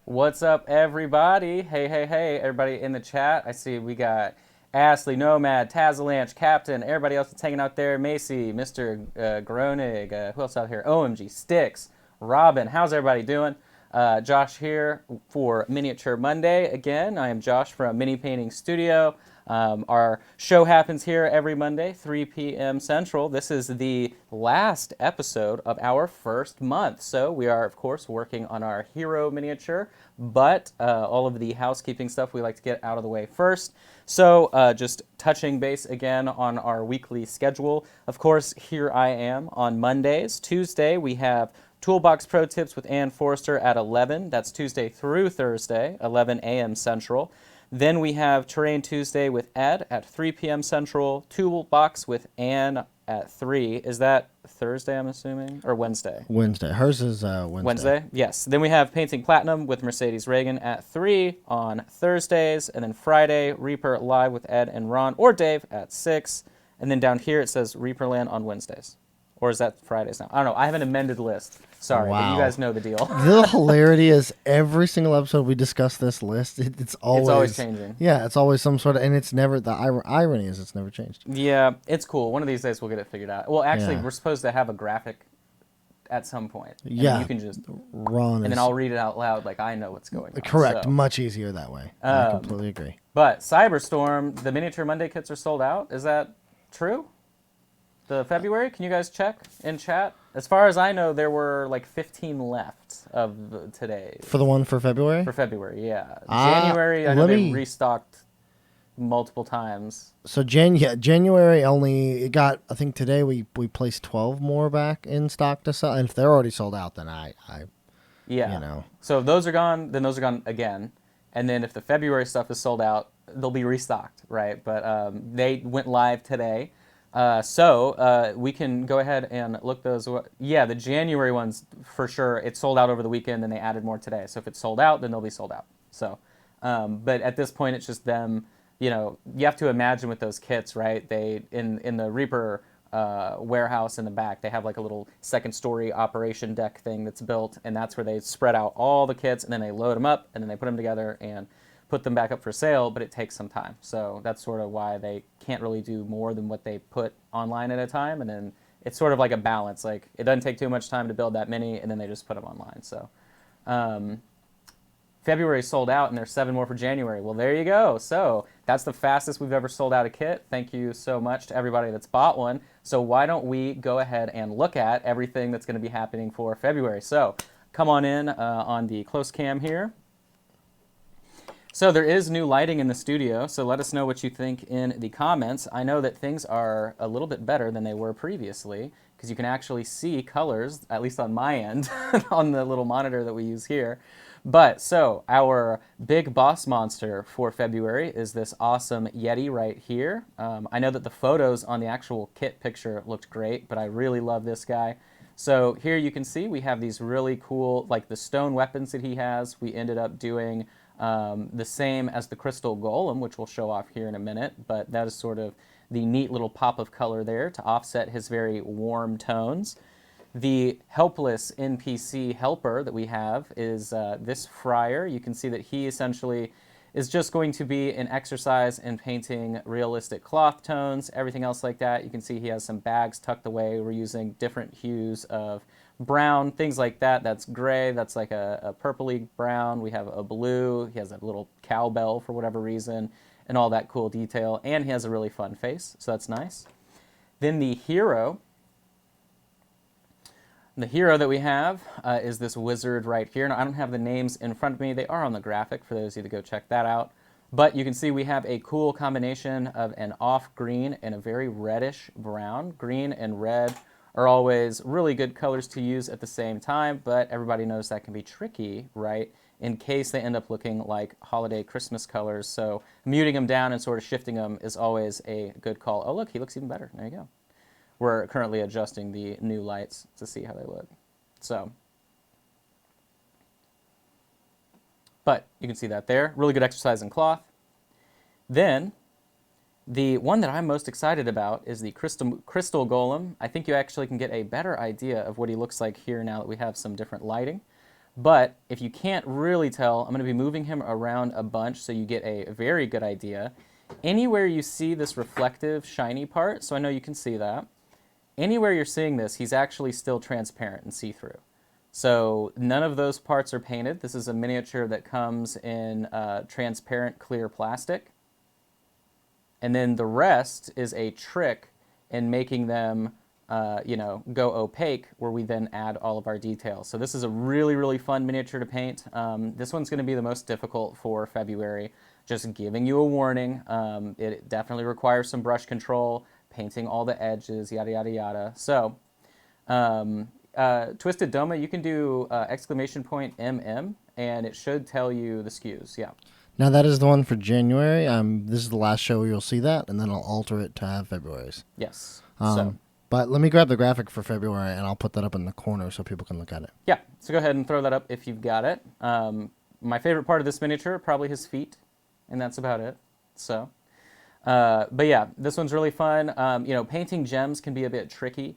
What's up, everybody? Hey, hey, hey, everybody in the chat. I see we got Ashley, Nomad, Tazalanche, Captain, everybody else that's hanging out there. Macy, Mr. Groenig, who else out here? OMG, Sticks, Robin. How's everybody doing? Josh here for Miniature Monday. Again, I am Josh from Mini Painting Studio. Our show happens here every Monday, 3 p.m. Central. This is the last episode of our first month. So we are, of course, working on our hero miniature, but all of the housekeeping stuff we like to get out of the way first. So just touching base again on our weekly schedule. Of course, here I am on Mondays. Tuesday, we have Toolbox Pro Tips with Ann Forrester at 11. That's Tuesday through Thursday, 11 a.m. Central. Then we have Terrain Tuesday with Ed at 3 p.m. Central. Toolbox with Ann at 3. Is that Thursday, I'm assuming? Or Wednesday? Wednesday. Hers is Wednesday. Wednesday? Yes. Then we have Painting Platinum with Mercedes Reagan at 3 on Thursdays. And then Friday, Reaper Live with Ed and Ron or Dave at 6. And then down here it says Reaperland on Wednesdays. Or is that Fridays now? I don't know. I have an amended list. Sorry, but you guys know the deal. The hilarity is every single episode we discuss this list. It's always changing. Yeah, it's always some sort of, and it's never, the irony is it's never changed. Yeah, it's cool. One of these days we'll get it figured out. Well, actually, Yeah. we're supposed to have a graphic at some point. And Yeah. you can just Ron and then I'll read it out loud like I know what's going on. correct. So. Much easier that way. I completely agree. But Cyberstorm, the Miniature Monday kits are sold out. Is that true? The February? Can you guys check in chat? As far as I know, there were like 15 left of today. For the one for February? For February, yeah. January, I know they restocked multiple times. So January only, it got, I think today we placed 12 more back in stock to sell. And if they're already sold out, then yeah. You know. So if those are gone, then those are gone again. And then if the February stuff is sold out, they'll be restocked, right? But they went live today. So we can go ahead and look those. Yeah, the January ones, for sure, it sold out over the weekend, and they added more today. So if it's sold out, then they'll be sold out. So, but at this point, it's just them, you know, you have to imagine with those kits, right? They, in the Reaper warehouse in the back, they have like a little second story operation deck thing that's built, and that's where they spread out all the kits, and then they load them up, and then they put them together and put them back up for sale, but it takes some time. So that's sort of why they can't really do more than what they put online at a time. And then it's sort of like a balance. Like it doesn't take too much time to build that many, and then they just put them online. So February sold out, and there's 7 more for January. Well, there you go. So that's the fastest we've ever sold out a kit. Thank you so much to everybody that's bought one. So why don't we go ahead and look at everything that's going to be happening for February. So come on in on the close cam here. So there is new lighting in the studio, so let us know what you think in the comments. I know that things are a little bit better than they were previously, because you can actually see colors, at least on my end, on the little monitor that we use here. But, so, our big boss monster for February is this awesome Yeti right here. I know that the photos on the actual kit picture looked great, but I really love this guy. So here you can see we have these really cool, like the stone weapons that he has. We ended up doing the same as the crystal golem, which we'll show off here in a minute, but that is sort of the neat little pop of color there to offset his very warm tones. The helpless NPC helper that we have is this friar. You can see that he essentially is just going to be an exercise in painting realistic cloth tones, everything else like that. You can see he has some bags tucked away. We're using different hues of brown, things like that. That's gray, that's like a purpley brown. We have a blue, he has a little cowbell for whatever reason, and all that cool detail. And he has a really fun face, so that's nice. Then the hero. The hero that we have is this wizard right here. Now, I don't have the names in front of me. They are on the graphic for those of you to go check that out. But you can see we have a cool combination of an off green and a very reddish brown. Green and red are always really good colors to use at the same time, but everybody knows that can be tricky, right? In case they end up looking like holiday Christmas colors. So muting them down and sort of shifting them is always a good call. Oh, look, he looks even better. There you go. We're currently adjusting the new lights to see how they look. So, but you can see that there. Really good exercise in cloth. Then, the one that I'm most excited about is the crystal golem. I think you actually can get a better idea of what he looks like here now that we have some different lighting. But if you can't really tell, I'm going to be moving him around a bunch so you get a very good idea. Anywhere you see this reflective, shiny part, so I know you can see that, anywhere you're seeing this, he's actually still transparent and see-through. So none of those parts are painted. This is a miniature that comes in transparent clear plastic. And then the rest is a trick in making them go opaque, where we then add all of our details. So this is a really, really fun miniature to paint. This one's going to be the most difficult for February. Just giving you a warning. It definitely requires some brush control, painting all the edges, yada, yada, yada. So Twisted Doma, you can do ! MM, and it should tell you the SKUs. Yeah. Now that is the one for January. This is the last show you'll see that, and then I'll alter it to have February's. Yes. But let me grab the graphic for February, and I'll put that up in the corner so people can look at it. Yeah. So go ahead and throw that up if you've got it. My favorite part of this miniature, probably his feet, and that's about it. So, but yeah, this one's really fun. Painting gems can be a bit tricky.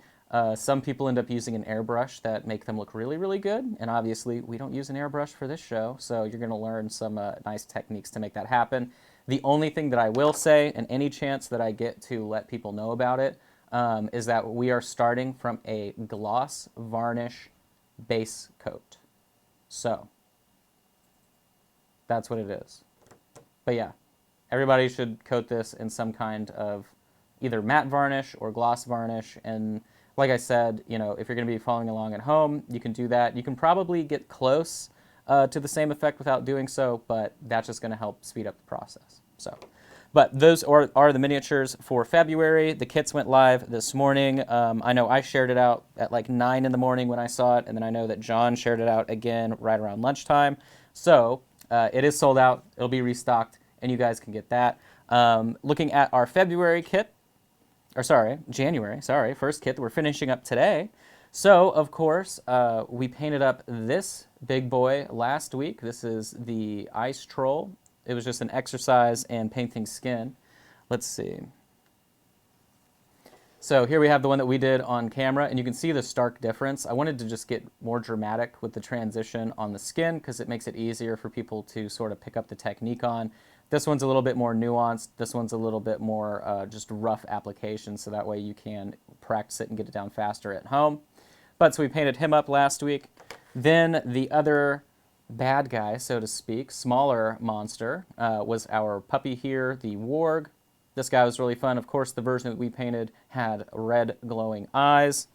Some people end up using an airbrush that make them look really, really good. And obviously, we don't use an airbrush for this show, so you're going to learn some nice techniques to make that happen. The only thing that I will say, and any chance that I get to let people know about it, is that we are starting from a gloss varnish base coat. So, that's what it is. But yeah, everybody should coat this in some kind of either matte varnish or gloss varnish. And like I said, if you're going to be following along at home, you can do that. You can probably get close to the same effect without doing so, but that's just going to help speed up the process. So, but those are the miniatures for February. The kits went live this morning. I know I shared it out at like 9 in the morning when I saw it, and then I know that John shared it out again right around lunchtime. So it is sold out. It'll be restocked, and you guys can get that. Looking at our January, first kit that we're finishing up today. So, of course, we painted up this big boy last week. This is the Ice Troll. It was just an exercise in painting skin. Let's see. So here we have the one that we did on camera, and you can see the stark difference. I wanted to just get more dramatic with the transition on the skin because it makes it easier for people to sort of pick up the technique on. This one's a little bit more nuanced. This one's a little bit more just rough application, so that way you can practice it and get it down faster at home. But so we painted him up last week. Then the other bad guy, so to speak, smaller monster, was our puppy here, the Warg. This guy was really fun. Of course, the version that we painted had red glowing eyes.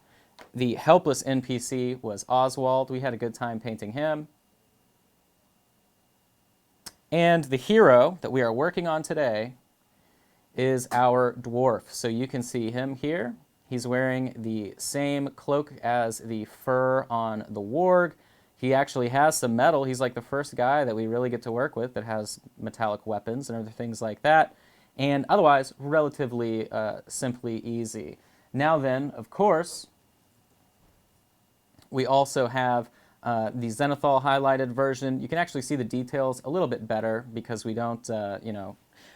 The helpless NPC was Oswald. We had a good time painting him. And the hero that we are working on today is our dwarf. So you can see him here. He's wearing the same cloak as the fur on the Warg. He actually has some metal. He's like the first guy that we really get to work with that has metallic weapons and other things like that. And otherwise, relatively simply easy. Now then, of course, we also have the Zenithal highlighted version. You can actually see the details a little bit better because we don't,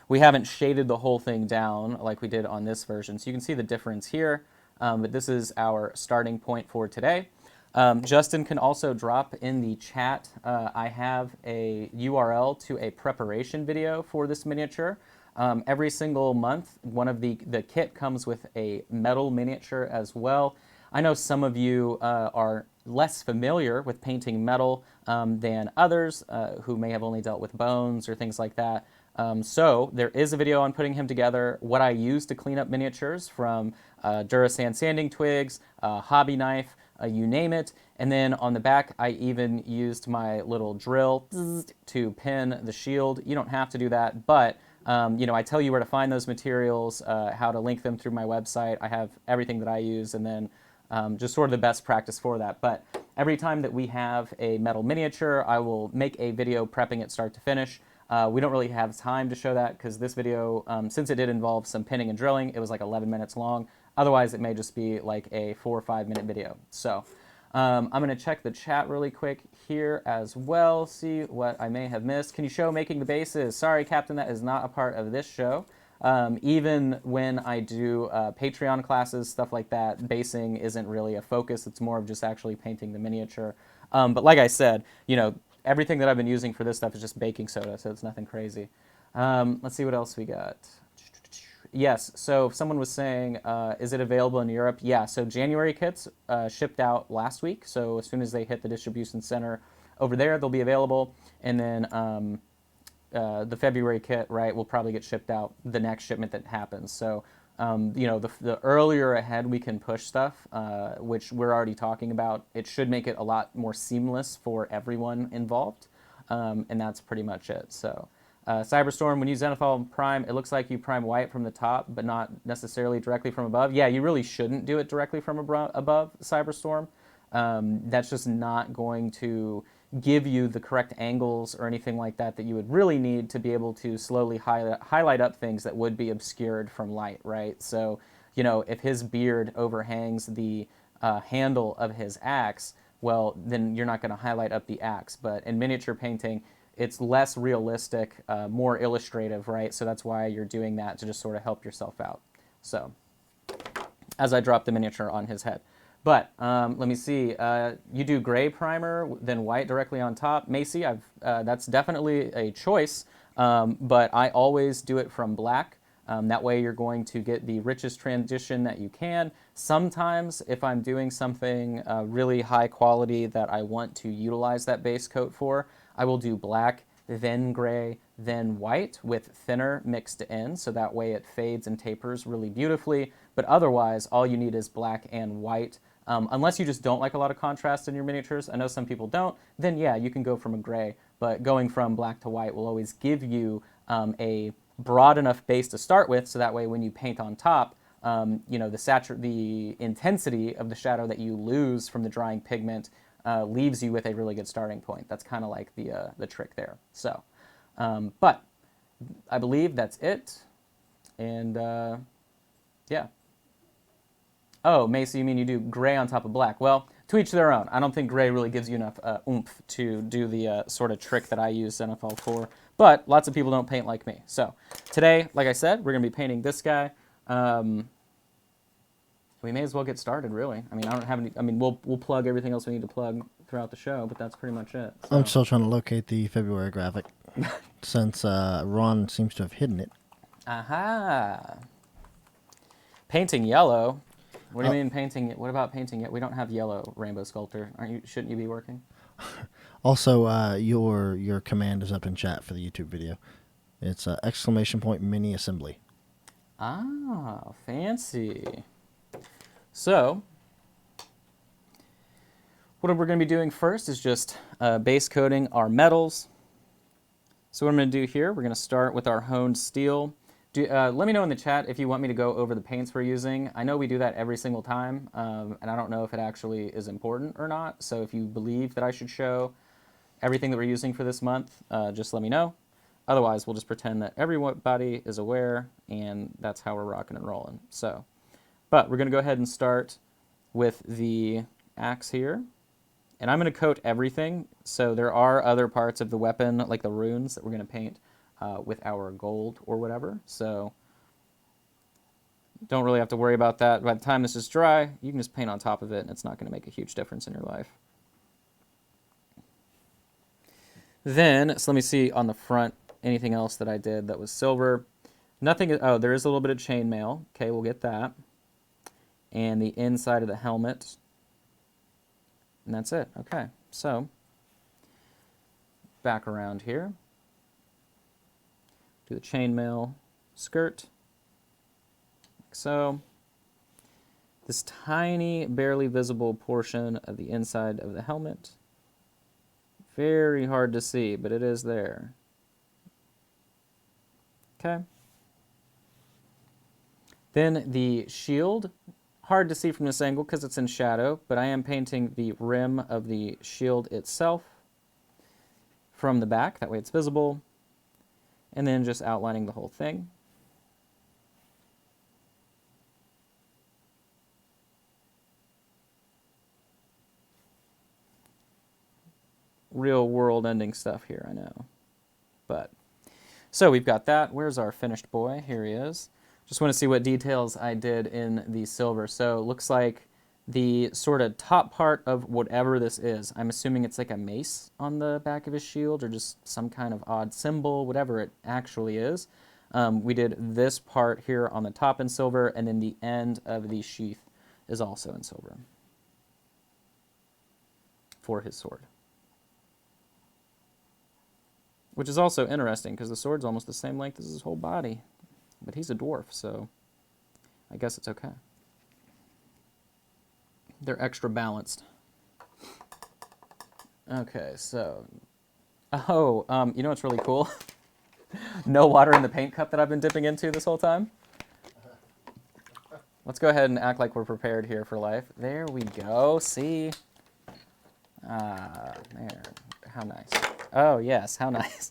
we haven't shaded the whole thing down like we did on this version. So you can see the difference here, but this is our starting point for today. Justin can also drop in the chat. I have a URL to a preparation video for this miniature. Every single month, one of the kit comes with a metal miniature as well. I know some of you are less familiar with painting metal than others who may have only dealt with bones or things like that. So there is a video on putting him together, what I use to clean up miniatures from Durasand sanding twigs, hobby knife, you name it. And then on the back, I even used my little drill to pin the shield. You don't have to do that, but I tell you where to find those materials, how to link them through my website. I have everything that I use, and then just sort of the best practice for that. But every time that we have a metal miniature, I will make a video prepping it start to finish. We don't really have time to show that because this video, since it did involve some pinning and drilling, it was like 11 minutes long. Otherwise, it may just be like a 4 or 5 minute video. So I'm going to check the chat really quick here as well, see what I may have missed. Can you show making the bases? Sorry, Captain, that is not a part of this show. Even when I do Patreon classes, stuff like that, basing isn't really a focus. It's more of just actually painting the miniature. But like I said, everything that I've been using for this stuff is just baking soda, so it's nothing crazy. Let's see what else we got. Yes, so if someone was saying, is it available in Europe? Yeah, so January kits shipped out last week. So as soon as they hit the distribution center over there, they'll be available. And then the February kit, right, will probably get shipped out the next shipment that happens. So, the earlier ahead we can push stuff, which we're already talking about, it should make it a lot more seamless for everyone involved. And that's pretty much it. So, Cyberstorm, when you Zenithal prime, it looks like you prime white from the top, but not necessarily directly from above. Yeah, you really shouldn't do it directly from above, Cyberstorm. That's just not going to give you the correct angles or anything like that that you would really need to be able to slowly highlight up things that would be obscured from light, right? So, if his beard overhangs the handle of his axe, well, then you're not going to highlight up the axe. But in miniature painting, it's less realistic, more illustrative, right? So that's why you're doing that, to just sort of help yourself out. So, as I drop the miniature on his head. But let me see. You do gray primer, then white directly on top. Macy, that's definitely a choice, but I always do it from black. That way you're going to get the richest transition that you can. Sometimes if I'm doing something really high quality that I want to utilize that base coat for, I will do black, then gray, then white with thinner mixed in, so that way it fades and tapers really beautifully. But otherwise, all you need is black and white. Unless you just don't like a lot of contrast in your miniatures, I know some people don't, then yeah, you can go from a gray, but going from black to white will always give you a broad enough base to start with, so that way when you paint on top, the intensity of the shadow that you lose from the drying pigment leaves you with a really good starting point. That's kind of like the trick there. So, but I believe that's it, and yeah. Oh, Macy, you mean you do gray on top of black? Well, to each their own. I don't think gray really gives you enough oomph to do the sort of trick that I use Zenithal for. But lots of people don't paint like me. So today, like I said, we're going to be painting this guy. We may as well get started, really. I mean, I don't have any. I mean, we'll plug everything else we need to plug throughout the show, but that's pretty much it. So. I'm still trying to locate the February graphic since Ron seems to have hidden it. Aha. Painting yellow. What do you mean painting? What about painting it? We don't have yellow, Rainbow Sculptor. Shouldn't you be working? Also, your command is up in chat for the YouTube video. It's !mini assembly. Ah, fancy. So, what we're going to be doing first is just base coating our metals. So what I'm going to do here, we're going to start with our honed steel. Let me know in the chat if you want me to go over the paints we're using. I know we do that every single time, and I don't know if it actually is important or not. So if you believe that I should show everything that we're using for this month, just let me know. Otherwise, we'll just pretend that everybody is aware, and that's how we're rocking and rolling. So, but we're going to go ahead and start with the axe here. And I'm going to coat everything. So there are other parts of the weapon, like the runes, that we're going to paint with our gold or whatever. So don't really have to worry about that. By the time this is dry, you can just paint on top of it, and it's not going to make a huge difference in your life. Then, so let me see on the front, anything else that I did that was silver. Nothing, oh, there is a little bit of chainmail. Okay, we'll get that. And the inside of the helmet. And that's it. Okay, so back around here. Do the chainmail skirt, like so. This tiny, barely visible portion of the inside of the helmet. Very hard to see, but it is there. Okay. Then the shield. Hard to see from this angle because it's in shadow, but I am painting the rim of the shield itself from the back. That way it's visible. And then just outlining the whole thing. Real world ending stuff here, I know. But So we've got that. Where's our finished boy? Here he is. Just want to see what details I did in the silver. So it looks like the sort of top part of whatever this is. I'm assuming it's like a mace on the back of his shield or just some kind of odd symbol, whatever it actually is. We did this part here on the top in silver, and then the end of the sheath is also in silver for his sword. Which is also interesting because the sword's almost the same length as his whole body. But he's a dwarf, so I guess it's okay. They're extra balanced. Okay, so... Oh, you know what's really cool? No water in the paint cup that I've been dipping into this whole time. Let's go ahead and act like we're prepared here for life. There we go, see? There. How nice. Oh, yes, how nice.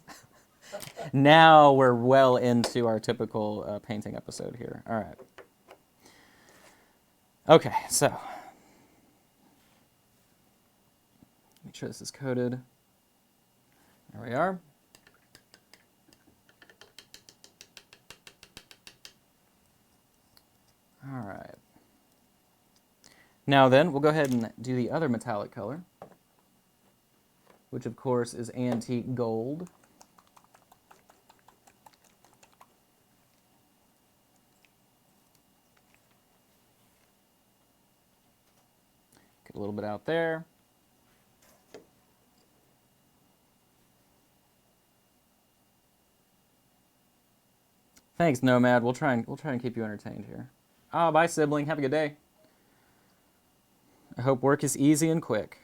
Now we're well into our typical painting episode here. All right. Okay, so make sure this is coated. There we are. All right. Now then, we'll go ahead and do the other metallic color, which of course is antique gold. Get a little bit out there. Thanks, Nomad. We'll try and keep you entertained here. Oh, bye, sibling. Have a good day. I hope work is easy and quick.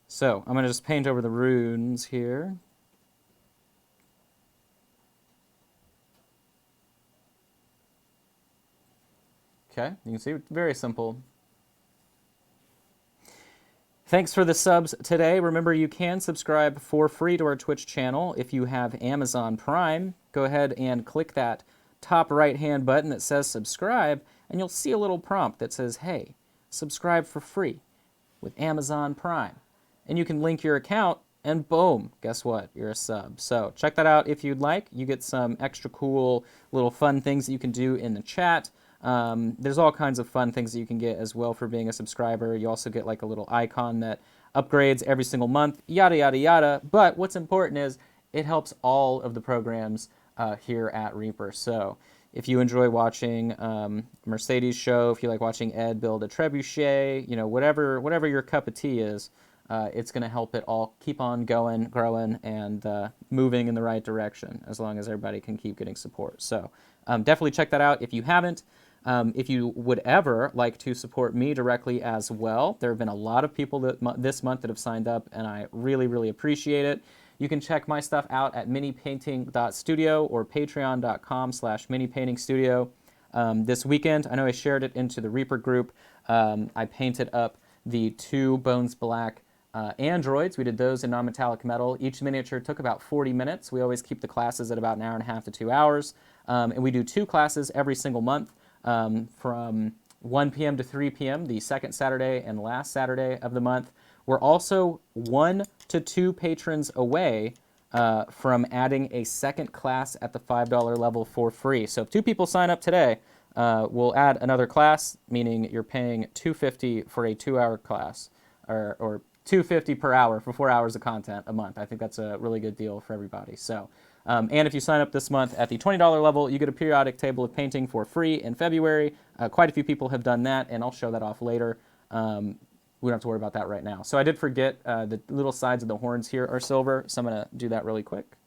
So, I'm going to just paint over the runes here. Okay, you can see it's very simple. Thanks for the subs today. Remember, you can subscribe for free to our Twitch channel if you have Amazon Prime. Go ahead and click that top right-hand button that says subscribe, and you'll see a little prompt that says, hey, subscribe for free with Amazon Prime. And you can link your account, and boom, guess what? You're a sub. So check that out if you'd like. You get some extra cool little fun things that you can do in the chat. There's all kinds of fun things that you can get as well for being a subscriber. You also get like a little icon that upgrades every single month, yada, yada, yada. But what's important is it helps all of the programs here at Reaper. So if you enjoy watching Mercedes' show, if you like watching Ed build a trebuchet, you know, whatever your cup of tea is, it's going to help it all keep on going, growing, and moving in the right direction as long as everybody can keep getting support. So definitely check that out if you haven't. If you would ever like to support me directly as well, there have been a lot of people this month that have signed up, and I really, really appreciate it. You can check my stuff out at minipainting.studio or patreon.com/minipaintingstudio. This weekend, I know I shared it into the Reaper group. I painted up the 2 Bones Black androids. We did those in non-metallic metal. Each miniature took about 40 minutes. We always keep the classes at about an hour and a half to 2 hours. And we do 2 classes every single month from 1 p.m. to 3 p.m., the second Saturday and last Saturday of the month. We're also 1 to 2 patrons away from adding a second class at the $5 level for free. So if 2 people sign up today, we'll add another class, meaning you're paying $250 for a 2-hour class, or $250 per hour for 4 hours of content a month. I think that's a really good deal for everybody. So, and if you sign up this month at the $20 level, you get a periodic table of painting for free in February. Quite a few people have done that, and I'll show that off later. We don't have to worry about that right now. So I did forget the little sides of the horns here are silver, so I'm going to do that really quick.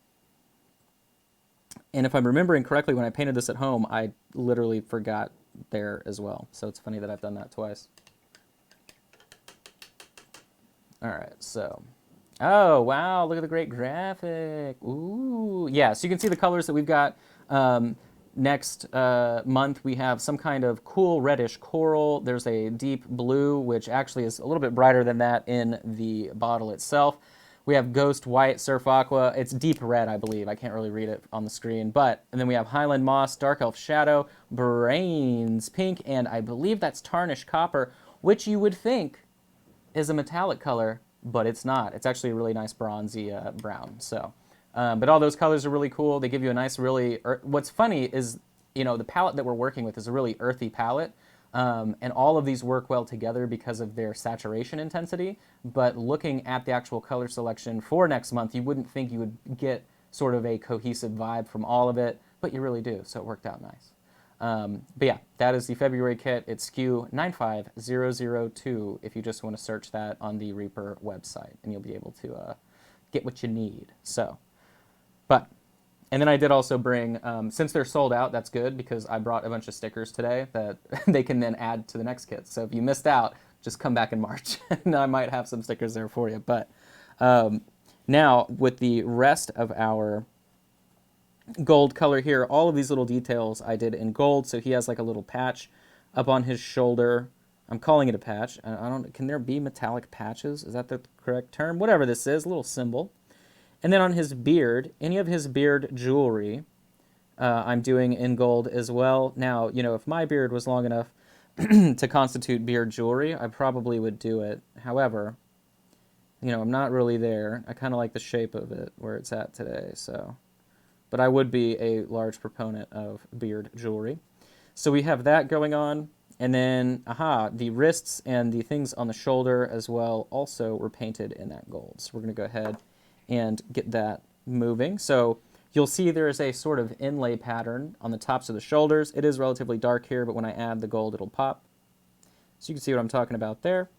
And if I'm remembering correctly, when I painted this at home, I literally forgot there as well. So it's funny that I've done that twice. All right, so, oh, wow, look at the great graphic. Ooh, yeah, so you can see the colors that we've got. Next month, we have some kind of cool reddish coral. There's a deep blue, which actually is a little bit brighter than that in the bottle itself. We have Ghost White, Surf Aqua. It's deep red, I believe. I can't really read it on the screen. And then we have Highland Moss, Dark Elf Shadow, Brains Pink, and I believe that's Tarnished Copper, which you would think is a metallic color, but it's not. It's actually a really nice bronzy brown. So But all those colors are really cool. They give you a nice, really. What's funny is, the palette that we're working with is a really earthy palette. And all of these work well together because of their saturation intensity. But looking at the actual color selection for next month, you wouldn't think you would get sort of a cohesive vibe from all of it, but you really do. So it worked out nice. But yeah, that is the February kit. It's SKU 95002 if you just want to search that on the Reaper website, and you'll be able to get what you need. So, and then I did also bring, since they're sold out, that's good because I brought a bunch of stickers today that they can then add to the next kit. So if you missed out, just come back in March and I might have some stickers there for you. But now with the rest of our gold color here, all of these little details I did in gold. So he has like a little patch up on his shoulder. I'm calling it a patch. Can there be metallic patches? Is that the correct term? Whatever this is, a little symbol. And then on his beard, any of his beard jewelry, I'm doing in gold as well. Now, if my beard was long enough to constitute beard jewelry, I probably would do it. However, I'm not really there. I kind of like the shape of it where it's at today, so. But I would be a large proponent of beard jewelry. So we have that going on. And then, the wrists and the things on the shoulder as well also were painted in that gold. So we're going to go ahead and get that moving. So you'll see there is a sort of inlay pattern on the tops of the shoulders. It is relatively dark here, but when I add the gold, it'll pop. So you can see what I'm talking about there.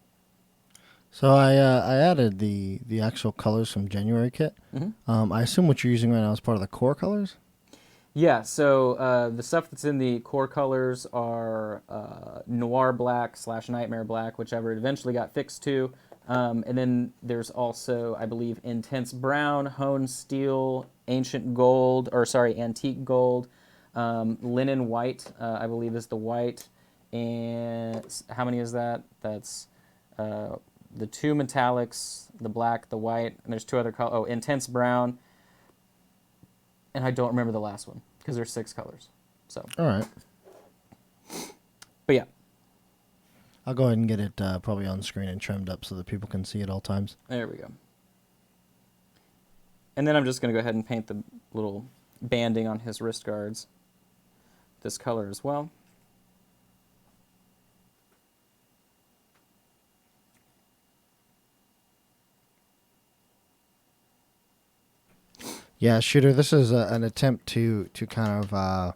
So I added the actual colors from January kit. I assume what you're using right now is part of the core colors? Yeah, so the stuff that's in the core colors are Noir Black / Nightmare Black, whichever it eventually got fixed to. And then there's also, I believe, Intense Brown, Hone Steel, Antique Gold, Linen White, I believe is the white. And how many is that? That's the two metallics, the black, the white, and there's two other colors. Oh, Intense Brown. And I don't remember the last one because there's 6 colors. So. All right. But yeah. I'll go ahead and get it probably on screen and trimmed up so that people can see at all times. There we go. And then I'm just going to go ahead and paint the little banding on his wrist guards this color as well. Yeah, Shooter, this is an attempt to kind of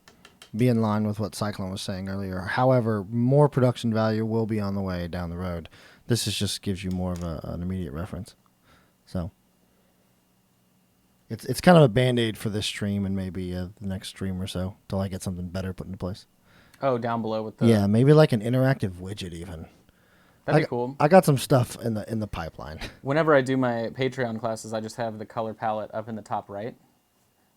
be in line with what Cyclone was saying earlier. However, more production value will be on the way down the road. This is just gives you more of an immediate reference. So it's kind of a Band-Aid for this stream and maybe the next stream or so till I get something better put into place. Oh, down below with the... Yeah, maybe like an interactive widget even. That'd be cool. I got some stuff in the pipeline. Whenever I do my Patreon classes, I just have the color palette up in the top right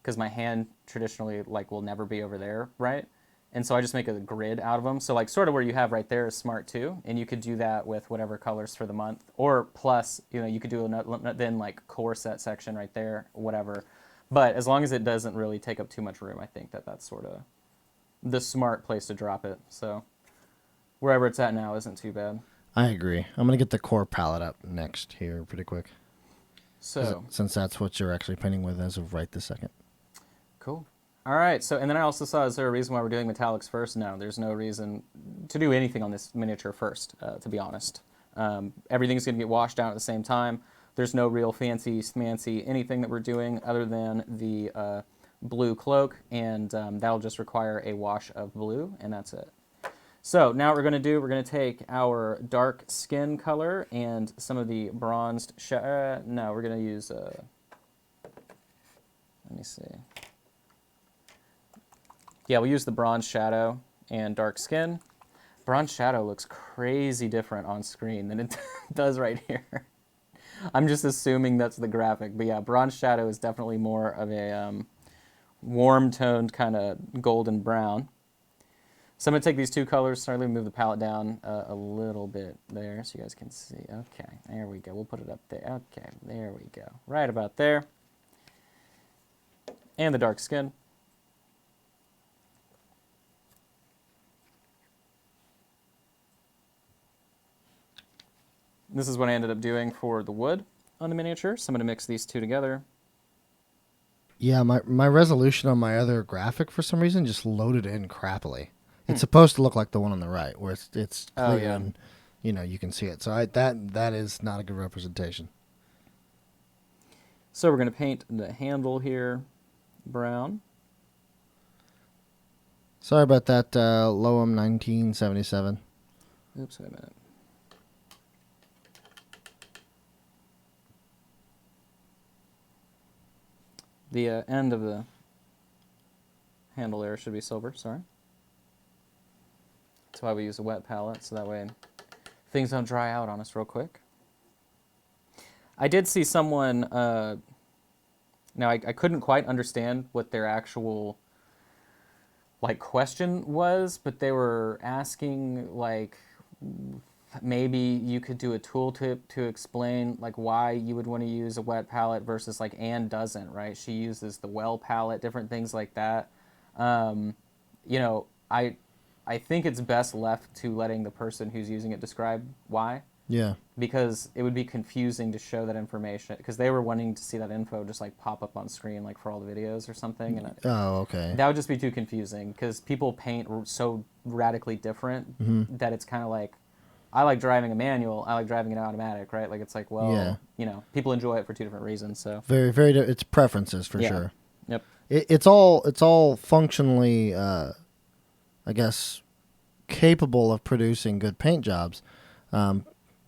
because my hand traditionally will never be over there, right? And so I just make a grid out of them. So sort of where you have right there is smart too, and you could do that with whatever colors for the month, or plus you could do then core set section right there, whatever. But as long as it doesn't really take up too much room, I think that's sort of the smart place to drop it. So wherever it's at now isn't too bad. I agree. I'm going to get the core palette up next here pretty quick. So since that's what you're actually painting with as of right this second. Cool. All right. So, and then I also saw, is there a reason why we're doing metallics first? No, there's no reason to do anything on this miniature first, to be honest. Everything's going to get washed out at the same time. There's no real fancy, smancy anything that we're doing other than the blue cloak, and that'll just require a wash of blue, and that's it. So now what we're going to do, we're going to take our dark skin color and some of the bronzed no, we're going to use, let me see. Yeah, we'll use the bronze shadow and dark skin. Bronze shadow looks crazy different on screen than it does right here. I'm just assuming that's the graphic, but yeah, bronze shadow is definitely more of a warm-toned kind of golden brown. So I'm going to take these two colors, slightly move the palette down a little bit there so you guys can see. Okay, there we go. We'll put it up there. Okay, there we go. Right about there. And the dark skin. This is what I ended up doing for the wood on the miniature. So I'm going to mix these two together. Yeah, my resolution on my other graphic for some reason just loaded in crappily. It's supposed to look like the one on the right, where it's clear Oh, yeah. and you can see it. So that is not a good representation. So we're going to paint the handle here brown. Sorry about that, Loam 1977. Oops, wait a minute. The end of the handle there should be silver, sorry. That's why we use a wet palette, so that way things don't dry out on us real quick. I did see someone, now I couldn't quite understand what their actual question was, but they were asking maybe you could do a tooltip to explain why you would want to use a wet palette versus Anne doesn't, right? She uses the well palette, different things like that. You know, I think it's best left to letting the person who's using it describe why. Yeah. Because it would be confusing to show that information, because they were wanting to see that info just pop up on screen for all the videos or something, and Oh, okay. that would just be too confusing because people paint so radically different that it's kind of I like driving a manual, I like driving an automatic, right? It's well, Yeah. people enjoy it for two different reasons. So Very, very. It's preferences for yeah. sure. Yep. It's all functionally, I guess, capable of producing good paint jobs,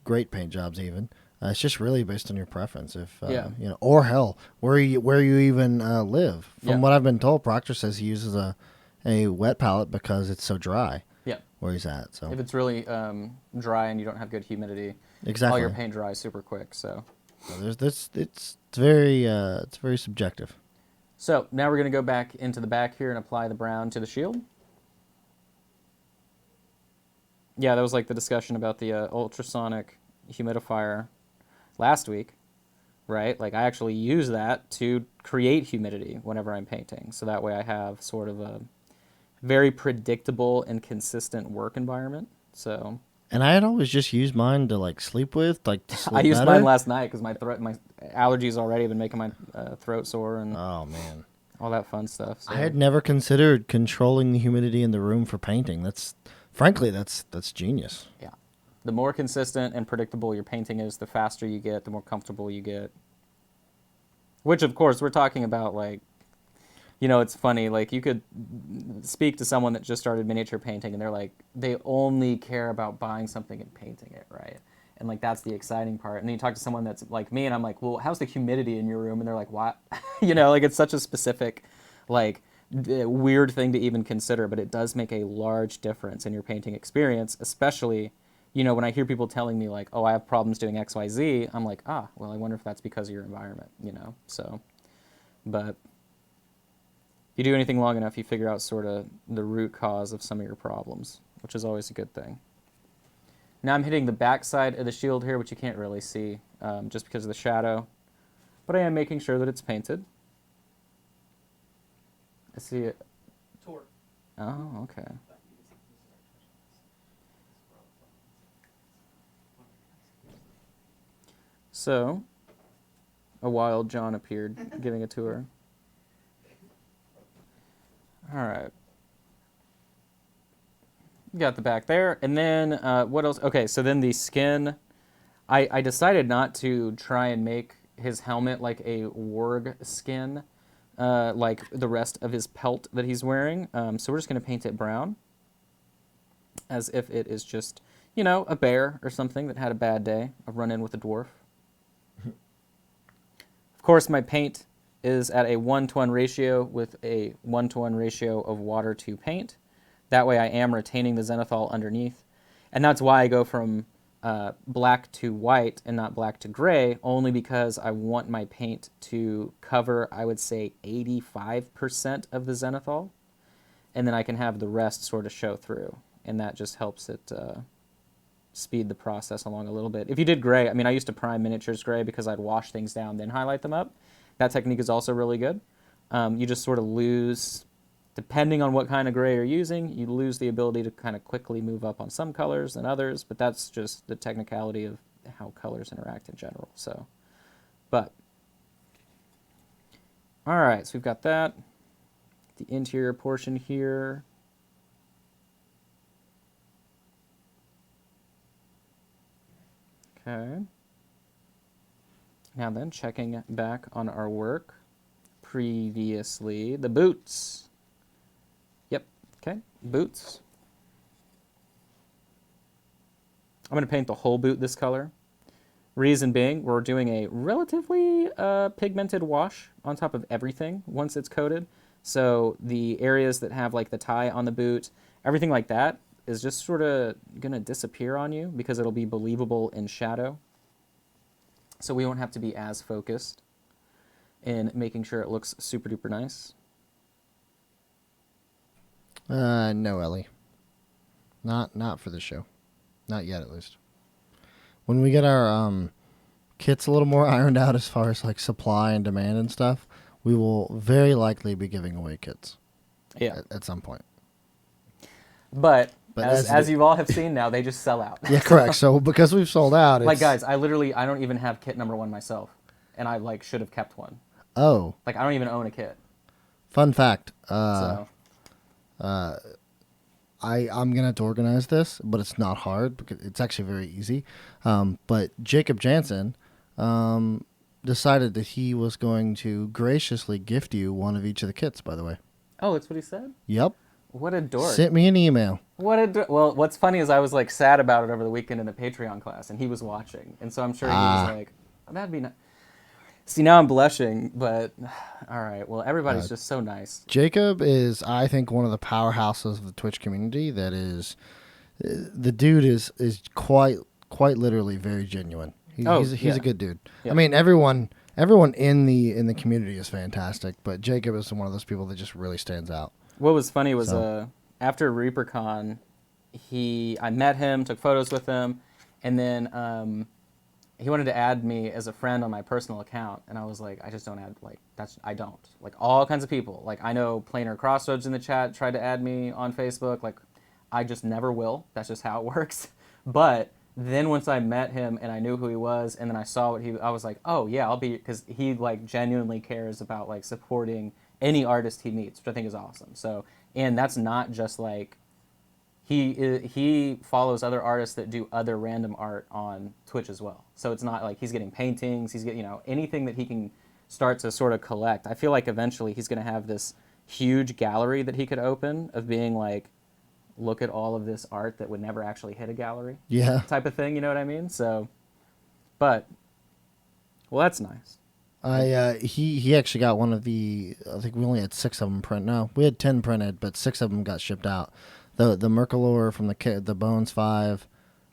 great paint jobs even. It's just really based on your preference. If Yeah. or hell, where you even live. From Yeah. what I've been told, Proctor says he uses a wet palette because it's so dry. Yeah. Where he's at. So If it's really dry and you don't have good humidity, exactly, all your paint dries super quick. So there's this. It's very subjective. So now we're going to go back into the back here and apply the brown to the shield. Yeah, that was the discussion about the ultrasonic humidifier last week, right? I actually use that to create humidity whenever I'm painting. So that way I have sort of a very predictable and consistent work environment. So And I had always just used mine to sleep with, to sleep I used better. mine last night because my allergies already have been making my throat sore and Oh man, all that fun stuff. So. I had never considered controlling the humidity in the room for painting. Frankly, that's genius. Yeah. The more consistent and predictable your painting is, the faster you get, the more comfortable you get. Which, of course, we're talking about, it's funny, you could speak to someone that just started miniature painting, and they're they only care about buying something and painting it, right? And, that's the exciting part. And then you talk to someone that's like me, and I'm like, well, how's the humidity in your room? And they're like, what? It's such a specific, weird thing to even consider, but it does make a large difference in your painting experience, especially, when I hear people telling me oh, I have problems doing X, Y, Z, I'm like, well, I wonder if that's because of your environment, so, but you do anything long enough, you figure out sort of the root cause of some of your problems, which is always a good thing. Now I'm hitting the back side of the shield here, which you can't really see just because of the shadow, but I am making sure that it's painted. I see it. Oh, okay. So, a wild John appeared, giving a tour. All right. Got the back there. And then, what else? Okay, so then the skin. I decided not to try and make his helmet like a warg skin, like the rest of his pelt that he's wearing. So we're just going to paint it brown, as if it is just, a bear or something that had a bad day, a run-in with a dwarf. Of course, my paint is at a 1-to-1 ratio with a 1-to-1 ratio of water to paint. That way I am retaining the zenithal underneath. And that's why I go from black to white and not black to gray, only because I want my paint to cover, I would say, 85% of the zenithal. And then I can have the rest sort of show through. And that just helps it speed the process along a little bit. If you did gray, I used to prime miniatures gray because I'd wash things down, then highlight them up. That technique is also really good. You just sort of lose, depending on what kind of gray you're using, you lose the ability to kind of quickly move up on some colors than others, but that's just the technicality of how colors interact in general. So, but, All right, so we've got that. The interior portion here. Okay. Now then, checking back on our work previously. The boots. Yep, okay, boots. I'm going to paint the whole boot this color. Reason being, we're doing a relatively pigmented wash on top of everything once it's coated. So the areas that have like the tie on the boot, everything like that is just sort of going to disappear on you because it'll be believable in shadow. So we won't have to be as focused in making sure it looks super duper nice. No, Ellie. Not for the show. Not yet, at least. When we get our kits a little more ironed out as far as like supply and demand and stuff, we will very likely be giving away kits. Yeah. At some point. But as you all have seen now, they just sell out. Yeah, correct. So because we've sold out, it's... Like, guys, I don't even have kit number 1 myself, and I like should have kept one. Oh. Like, I don't even own a kit. Fun fact. So. I'm gonna have to organize this, but it's not hard because it's actually very easy. But Jacob Jansen decided that he was going to graciously gift you one of each of the kits. By the way. Oh, that's what he said? Yep. What a dork. Sent me an email. Well, what's funny is I was like sad about it over the weekend in a Patreon class, and he was watching, and so I'm sure he was like, oh, "That'd be nice." See, now I'm blushing, but all right. Well, everybody's just so nice. Jacob is, I think, one of the powerhouses of the Twitch community. That is, the dude is quite literally very genuine. He's a good dude. Yeah. I mean, everyone in the community is fantastic, but Jacob is one of those people that just really stands out. What was funny was after ReaperCon, I met him, took photos with him, and then he wanted to add me as a friend on my personal account, and I was like, I just don't add, like, I don't. Like, all kinds of people. Like, I know Planar Crossroads in the chat tried to add me on Facebook. Like, I just never will. That's just how it works. But then once I met him and I knew who he was, and then I saw I was like, oh, yeah, I'll be, because he, like, genuinely cares about, like, supporting any artist he meets, which I think is awesome. So, and that's not just, like, he follows other artists that do other random art on Twitch as well. So it's not like he's getting paintings, he's getting, anything that he can start to sort of collect. I feel like eventually he's going to have this huge gallery that he could open of being like, look at all of this art that would never actually hit a gallery. Yeah. Type of thing, you know what I mean? So, well, that's nice. He actually got one of the, I think we only had 6 of them print. No, we had 10 printed, but 6 of them got shipped out. The Mercalore from the Bones 5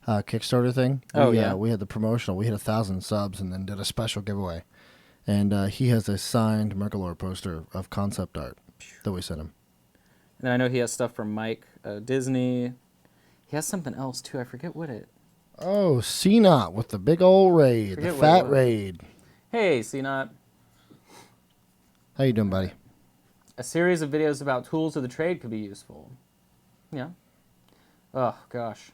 Kickstarter thing. We had the promotional. We hit 1,000 subs and then did a special giveaway. And he has a signed Mercalore poster of concept art that we sent him. And then I know he has stuff from Mike Disney. He has something else too. I forget what it. Oh, C-Knot with the big old raid, the fat raid. Hey, C-Knot. How you doing, buddy? A series of videos about tools of the trade could be useful. Yeah. Oh, gosh.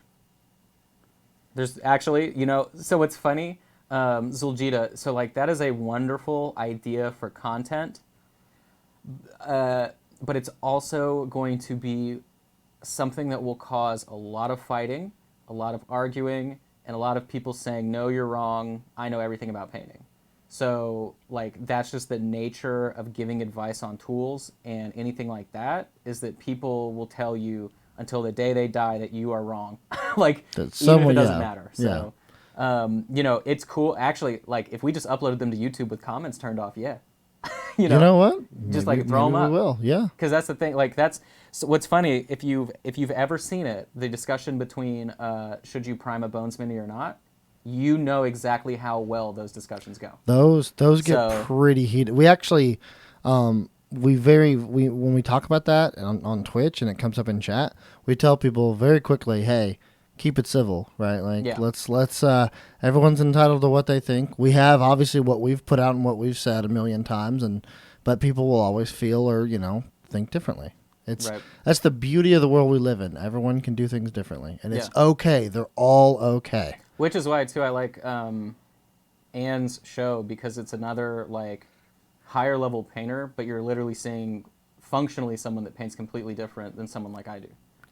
There's actually, so what's funny, Zuljita, so like that is a wonderful idea for content, but it's also going to be something that will cause a lot of fighting, a lot of arguing, and a lot of people saying, no, you're wrong, I know everything about painting. So, like, that's just the nature of giving advice on tools, and anything like that is that people will tell you until the day they die that you are wrong. Like, even if it doesn't matter. So, it's cool. Actually, like, if we just uploaded them to YouTube with comments turned off, yeah. You know what? Just like throw them up. We will, yeah. Because that's the thing. Like, so what's funny, if you've ever seen it, the discussion between should you prime a Bones Mini or not, you know exactly how well those discussions go. Those get pretty heated. We actually, when we talk about that on Twitch and it comes up in chat, we tell people very quickly, hey, keep it civil, right? Like, let's everyone's entitled to what they think. We have obviously what we've put out and what we've said a million times, but people will always feel or think differently. That's the beauty of the world we live in. Everyone can do things differently, and it's okay. They're all okay. Which is why too I like Anne's show, because it's another like higher level painter, but you're literally seeing functionally someone that paints completely different than someone like I do.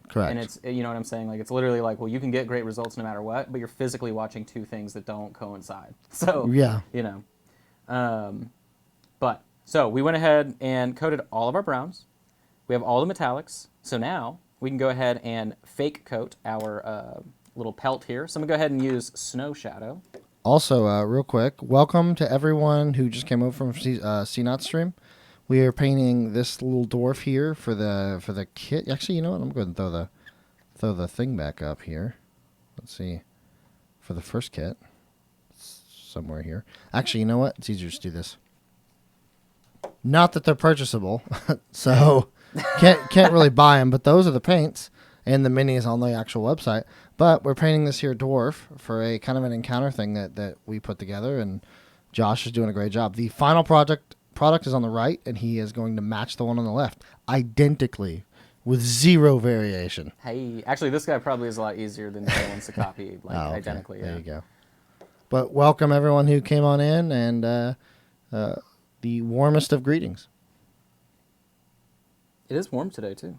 Correct. And it's, you know what I'm saying? Like, it's literally like, well, you can get great results no matter what, but you're physically watching two things that don't coincide. So, Yeah. you know. So we went ahead and coated all of our browns. We have all the metallics. So now we can go ahead and fake coat our little pelt here. So I'm going to go ahead and use Snow Shadow. Also, real quick, welcome to everyone who just came over from CNOT stream. We are painting this little dwarf here for the kit. Actually, you know what? I'm going to throw the thing back up here. Let's see. For the first kit. It's somewhere here. Actually, you know what? It's easier to do this. Not that they're purchasable, so can't really buy them. But those are the paints and the minis on the actual website. But we're painting this here dwarf for a kind of an encounter thing that we put together, and Josh is doing a great job. The final product is on the right, and he is going to match the one on the left identically with zero variation. Hey, actually, this guy probably is a lot easier than the other ones to copy, like Okay. identically. There Yeah. you go. But welcome everyone who came on in, and the warmest of greetings. It is warm today too.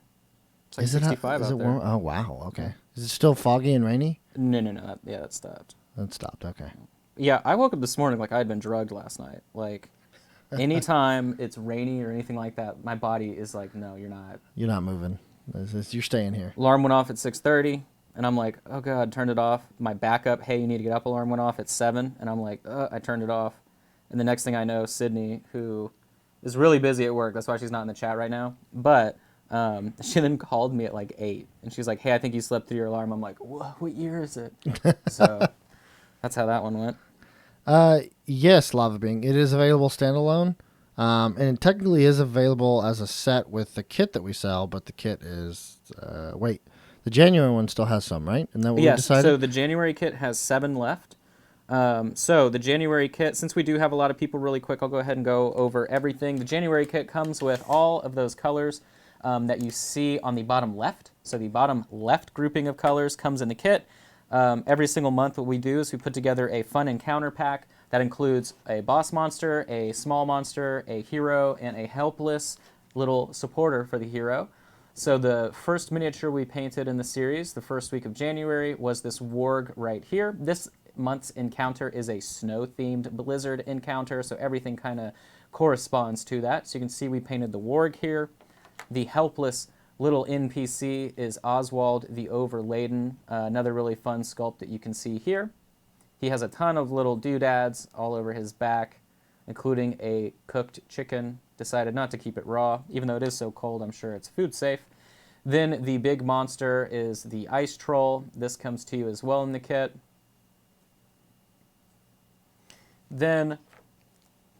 It's like Is 65 it out there. warm? Oh wow. Okay. Is it still foggy and rainy? No. That stopped. That stopped. Okay. Yeah, I woke up this morning like I had been drugged last night. Like, anytime it's rainy or anything like that, my body is like, no, you're not. You're not moving. You're staying here. Alarm went off at 6:30, and I'm like, oh god, turned it off. My backup, hey, you need to get up alarm went off at 7, and I'm like, I turned it off. And the next thing I know, Sydney, who is really busy at work, that's why she's not in the chat right now, but she then called me at like 8, and she's like, hey, I think you slept through your alarm. I'm like, what year is it? So that's how that one went. Yes, Lava Being. It is available standalone, and it technically is available as a set with the kit that we sell. But the kit is the January one still has some, right? And then we decided. So the January kit has 7 left. So the January kit, since we do have a lot of people, really quick, I'll go ahead and go over everything. The January kit comes with all of those colors that you see on the bottom left. So the bottom left grouping of colors comes in the kit. Every single month what we do is we put together a fun encounter pack that includes a boss monster, a small monster, a hero, and a helpless little supporter for the hero. So the first miniature we painted in the series, the first week of January, was this warg right here. This month's encounter is a snow-themed blizzard encounter, so everything kind of corresponds to that. So you can see we painted the warg here. The helpless little NPC is Oswald the Overladen, another really fun sculpt that you can see here. He has a ton of little doodads all over his back, including a cooked chicken. Decided not to keep it raw, even though it is so cold, I'm sure it's food safe. Then the big monster is the ice troll. This comes to you as well in the kit. Then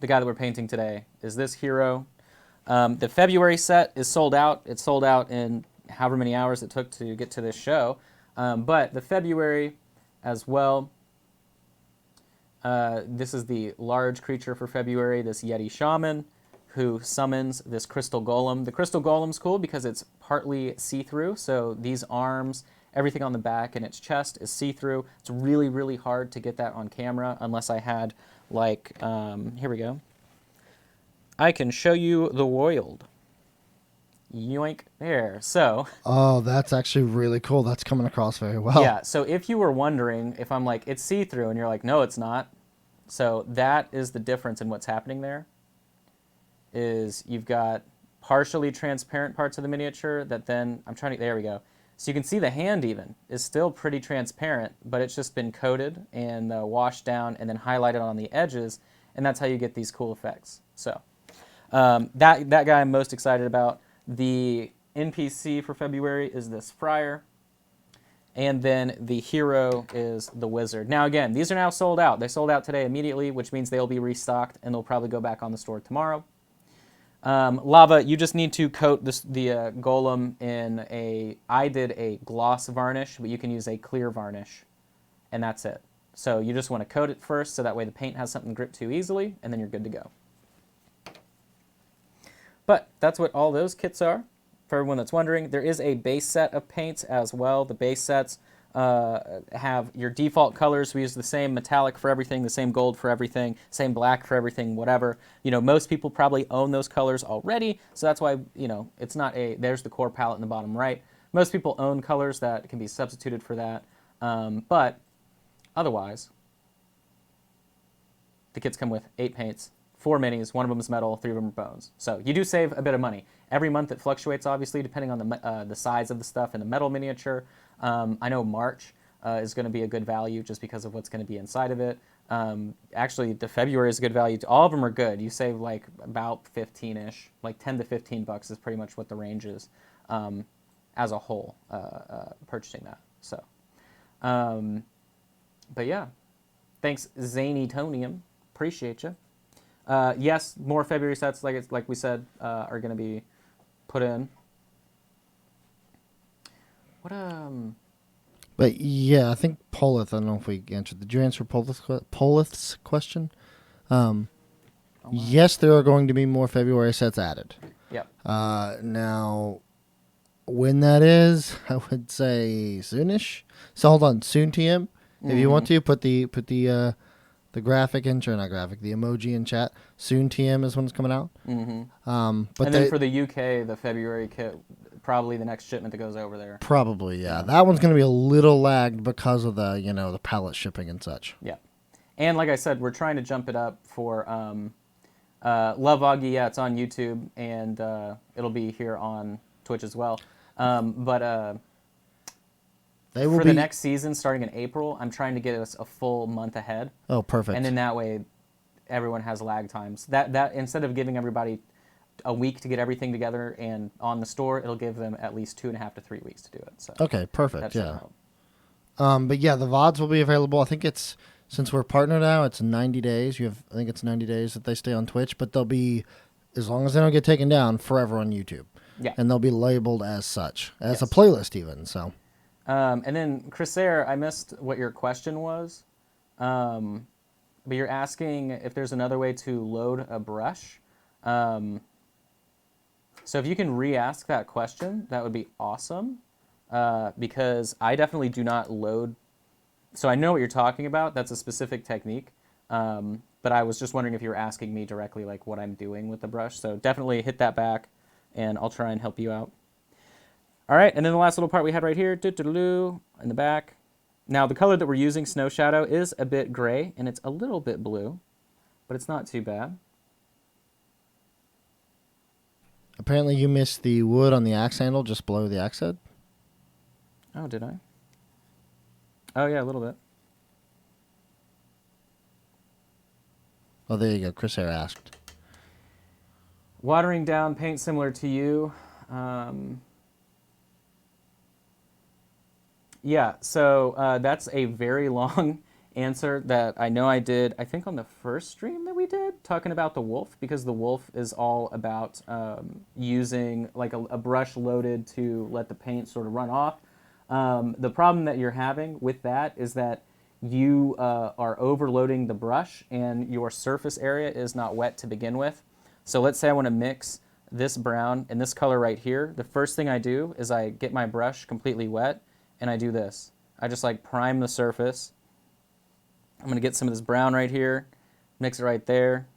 the guy that we're painting today is this hero. The February set is sold out. It sold out in however many hours it took to get to this show. But the February as well, this is the large creature for February, this Yeti Shaman, who summons this Crystal Golem. The Crystal Golem's cool because it's partly see-through, so these arms, everything on the back and its chest is see-through. It's really, really hard to get that on camera unless I had, like, here we go. I can show you the wild. Yoink, there. So. Oh, that's actually really cool. That's coming across very well. Yeah, so if you were wondering if I'm like, it's see-through, and you're like, no, it's not. So that is the difference in what's happening there, is you've got partially transparent parts of the miniature that then, there we go. So you can see the hand even is still pretty transparent, but it's just been coated and washed down and then highlighted on the edges, and that's how you get these cool effects. So that guy I'm most excited about. The NPC for February is this Friar, and then the hero is the Wizard. Now again, these are now sold out. They sold out today immediately, which means they'll be restocked and they'll probably go back on the store tomorrow. Lava, you just need to coat the golem in I did a gloss varnish, but you can use a clear varnish, and that's it. So you just want to coat it first so that way the paint has something to grip to easily, and then you're good to go. But that's what all those kits are. For everyone that's wondering, there is a base set of paints as well. The base sets have your default colors. We use the same metallic for everything, the same gold for everything, same black for everything, whatever. Most people probably own those colors already, so that's why, it's not there's the core palette in the bottom right. Most people own colors that can be substituted for that, but otherwise, the kits come with 8 paints, 4 minis, 1 of them is metal, 3 of them are bones. So you do save a bit of money. Every month it fluctuates, obviously, depending on the size of the stuff and the metal miniature. I know March is going to be a good value just because of what's going to be inside of it. Actually, the February is a good value. All of them are good. You save like about 15-ish, like 10 to 15 bucks is pretty much what the range is as a whole, purchasing that. So, but yeah, thanks Zanitonium. Appreciate you. Yes, more February sets, like we said, are going to be put in. What But yeah, I think Polith. I don't know if we answered. Did you answer Polith's question? Yes, there are going to be more February sets added. Yep. Now, when that is, I would say soonish. So hold on, soon TM. If you want to put the graphic in, not graphic, the emoji in chat. Soon TM is when it's coming out. But and then for the UK, the February kit, probably the next shipment that goes over there. Probably, yeah. That one's going to be a little lagged because of the the pallet shipping and such. Yeah, and like I said, we're trying to jump it up for Love Augie. Yeah, it's on YouTube, and it'll be here on Twitch as well. But for the next season, starting in April, I'm trying to get us a full month ahead. Oh, perfect. And then that way, everyone has lag times. That instead of giving everybody a week to get everything together and on the store, it'll give them at least 2.5 to 3 weeks to do it. So okay, perfect. Yeah. But yeah, the VODs will be available. I think it's since we're partnered now, it's 90 days. I think it's 90 days that they stay on Twitch, but they'll be, as long as they don't get taken down, forever on YouTube. Yeah. And they'll be labeled as such, as a playlist even. So. And then Chrysair, I missed what your question was, but you're asking if there's another way to load a brush. So if you can re-ask that question, that would be awesome, because I definitely do not load. So I know what you're talking about. That's a specific technique, but I was just wondering if you were asking me directly, like what I'm doing with the brush. So definitely hit that back, and I'll try and help you out. All right, and then the last little part we had right here, in the back. Now the color that we're using, Snow Shadow, is a bit gray, and it's a little bit blue, but it's not too bad. Apparently you missed the wood on the axe handle just below the axe head. Oh, did I? Oh, yeah, a little bit. Oh, there you go. Chrysair asked. Watering down paint similar to you. Yeah, so that's a very long answer that I know I did, I think on the first stream that we did, talking about the wolf, because the wolf is all about using like a brush loaded to let the paint sort of run off. The problem that you're having with that is that you are overloading the brush and your surface area is not wet to begin with. So let's say I want to mix this brown and this color right here. The first thing I do is I get my brush completely wet and I do this. I just like prime the surface. I'm going to get some of this brown right here, mix it right there,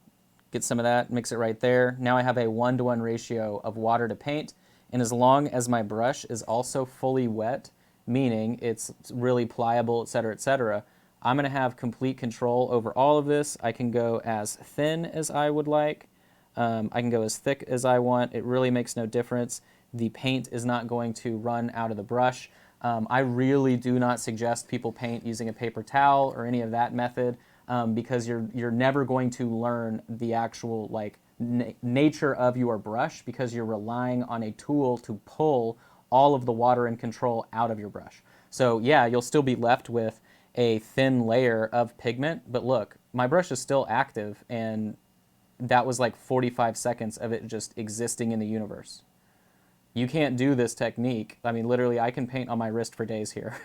get some of that, mix it right there. Now I have a 1-to-1 ratio of water to paint, and as long as my brush is also fully wet, meaning it's really pliable, etc., I'm going to have complete control over all of this. I can go as thin as I would like. I can go as thick as I want. It really makes no difference. The paint is not going to run out of the brush. I really do not suggest people paint using a paper towel or any of that method, because you're never going to learn the actual nature of your brush, because you're relying on a tool to pull all of the water and control out of your brush. So yeah, you'll still be left with a thin layer of pigment, but look, my brush is still active, and that was like 45 seconds of it just existing in the universe. You can't do this technique. I mean, literally, I can paint on my wrist for days here.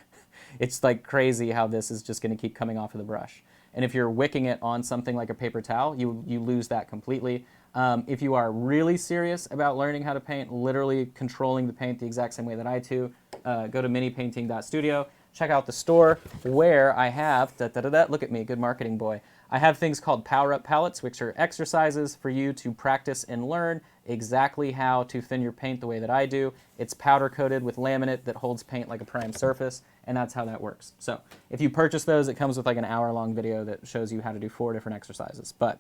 It's like crazy how this is just going to keep coming off of the brush. And if you're wicking it on something like a paper towel, you lose that completely. If you are really serious about learning how to paint, literally controlling the paint the exact same way that I do, go to minipainting.studio. check out the store where I have, look at me, good marketing boy. I have things called Power Up Palettes, which are exercises for you to practice and learn exactly how to thin your paint the way that I do. It's powder coated with laminate that holds paint like a prime surface, and that's how that works. So if you purchase those, it comes with like an hour-long video that shows you how to do 4 different exercises. But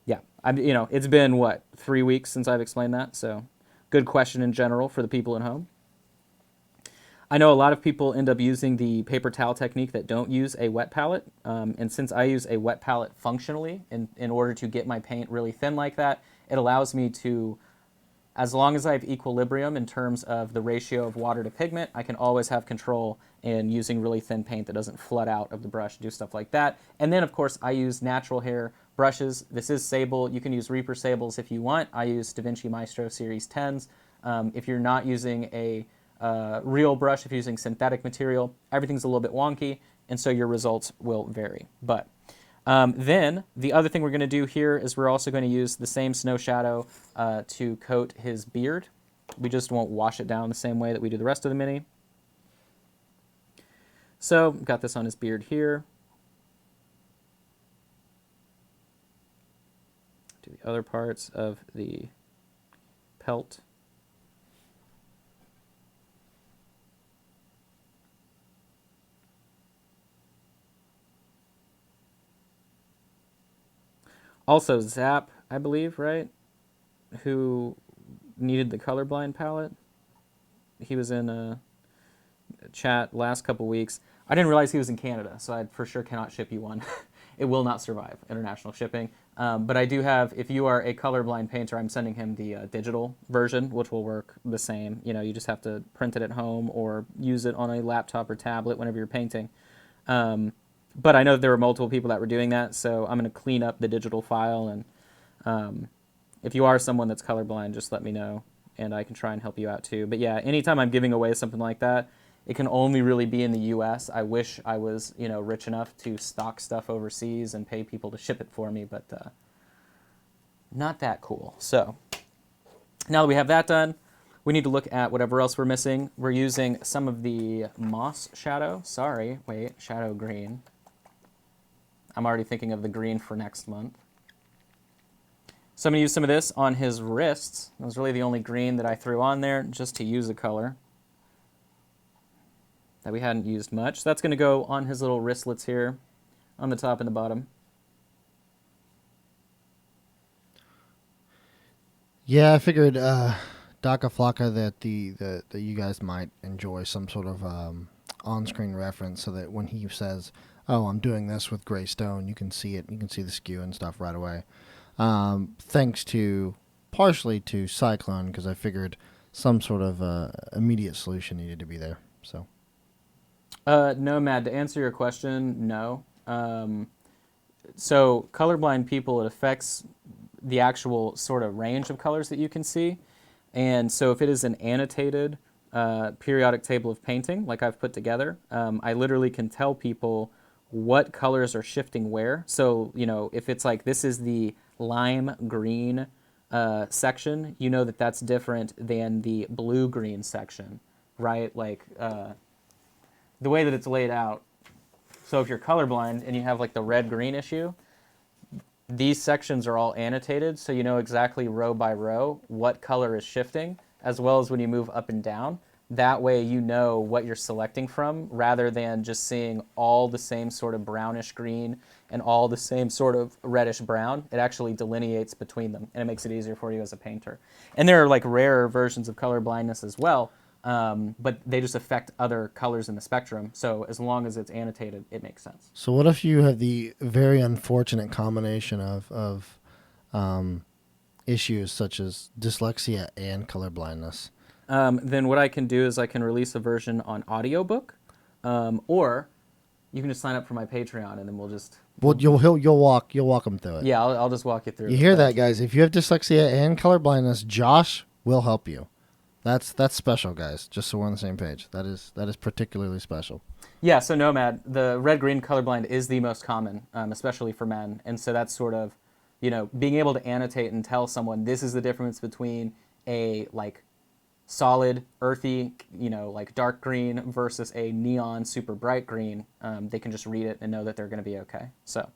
yeah, it's been, what, 3 weeks since I've explained that, so good question in general for the people at home. I know a lot of people end up using the paper towel technique that don't use a wet palette, and since I use a wet palette functionally in order to get my paint really thin like that, it allows me to, as long as I have equilibrium in terms of the ratio of water to pigment, I can always have control in using really thin paint that doesn't flood out of the brush, do stuff like that. And then, of course, I use natural hair brushes. This is sable. You can use Reaper sables if you want. I use DaVinci Maestro Series 10s. If you're not using a real brush, if you're using synthetic material, everything's a little bit wonky, and so your results will vary. But then the other thing we're going to do here is we're also going to use the same snow shadow to coat his beard. We just won't wash it down the same way that we do the rest of the mini. So got this on his beard here. Do the other parts of the pelt. Also, Zap, I believe, right? Who needed the colorblind palette. He was in a chat last couple weeks. I didn't realize he was in Canada, so I for sure cannot ship you one. It will not survive international shipping. But I do have, if you are a colorblind painter, I'm sending him the digital version, which will work the same. You know, you just have to print it at home or use it on a laptop or tablet whenever you're painting. But I know that there were multiple people that were doing that, so I'm going to clean up the digital file. And if you are someone that's colorblind, just let me know, and I can try and help you out too. But yeah, anytime I'm giving away something like that, it can only really be in the U.S. I wish I was, rich enough to stock stuff overseas and pay people to ship it for me, but not that cool. So now that we have that done, we need to look at whatever else we're missing. We're using some of the moss shadow. Shadow green. I'm already thinking of the green for next month. So I'm going to use some of this on his wrists. That was really the only green that I threw on there just to use a color that we hadn't used much. So that's going to go on his little wristlets here on the top and the bottom. Yeah, I figured Daka Flocka that that you guys might enjoy some sort of on-screen reference so that when he says, "Oh, I'm doing this with gray stone," you can see it. You can see the skew and stuff right away. Thanks to partially to Cyclone, because I figured some sort of immediate solution needed to be there. So. No, Matt, to answer your question, no. So colorblind people, it affects the actual sort of range of colors that you can see. And so if it is an annotated periodic table of painting, like I've put together, I literally can tell people what colors are shifting where. So, if it's like this is the lime green section, you know that that's different than the blue-green section, right? Like the way that it's laid out. So if you're colorblind and you have like the red-green issue, these sections are all annotated, so you know exactly row by row what color is shifting, as well as when you move up and down. That way you know what you're selecting from, rather than just seeing all the same sort of brownish green and all the same sort of reddish brown. It actually delineates between them, and it makes it easier for you as a painter. And there are like rarer versions of color blindness as well, but they just affect other colors in the spectrum. So as long as it's annotated, it makes sense. So what if you have the very unfortunate combination of issues such as dyslexia and colorblindness? Then what I can do is I can release a version on audiobook, or you can just sign up for my Patreon, and then we'll just... Well, you'll walk them through it. Yeah, I'll just walk you through it. You hear that, guys? If you have dyslexia and colorblindness, Josh will help you. That's special, guys. Just so we're on the same page. That is particularly special. Yeah. So Nomad, the red-green colorblind is the most common, especially for men, and so that's sort of, being able to annotate and tell someone this is the difference between a like solid, earthy, like dark green versus a neon, super bright green, they can just read it and know that they're going to be okay. So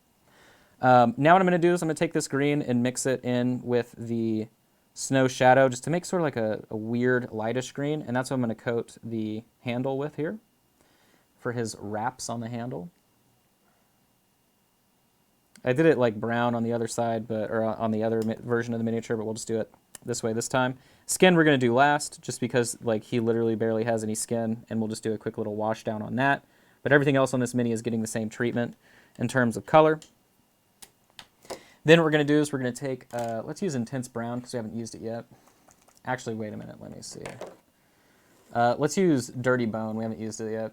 now what I'm going to do is I'm going to take this green and mix it in with the snow shadow just to make sort of like a weird lightish green, and that's what I'm going to coat the handle with here for his wraps on the handle. I did it like brown on the other side, or on the other version of the miniature, but we'll just do it this way this time. Skin we're going to do last, just because like he literally barely has any skin, and we'll just do a quick little wash down on that. But everything else on this mini is getting the same treatment in terms of color. Then what we're going to do is we're going to take, let's use intense brown because we haven't used it yet. Actually, wait a minute, let me see. Let's use dirty bone, we haven't used it yet.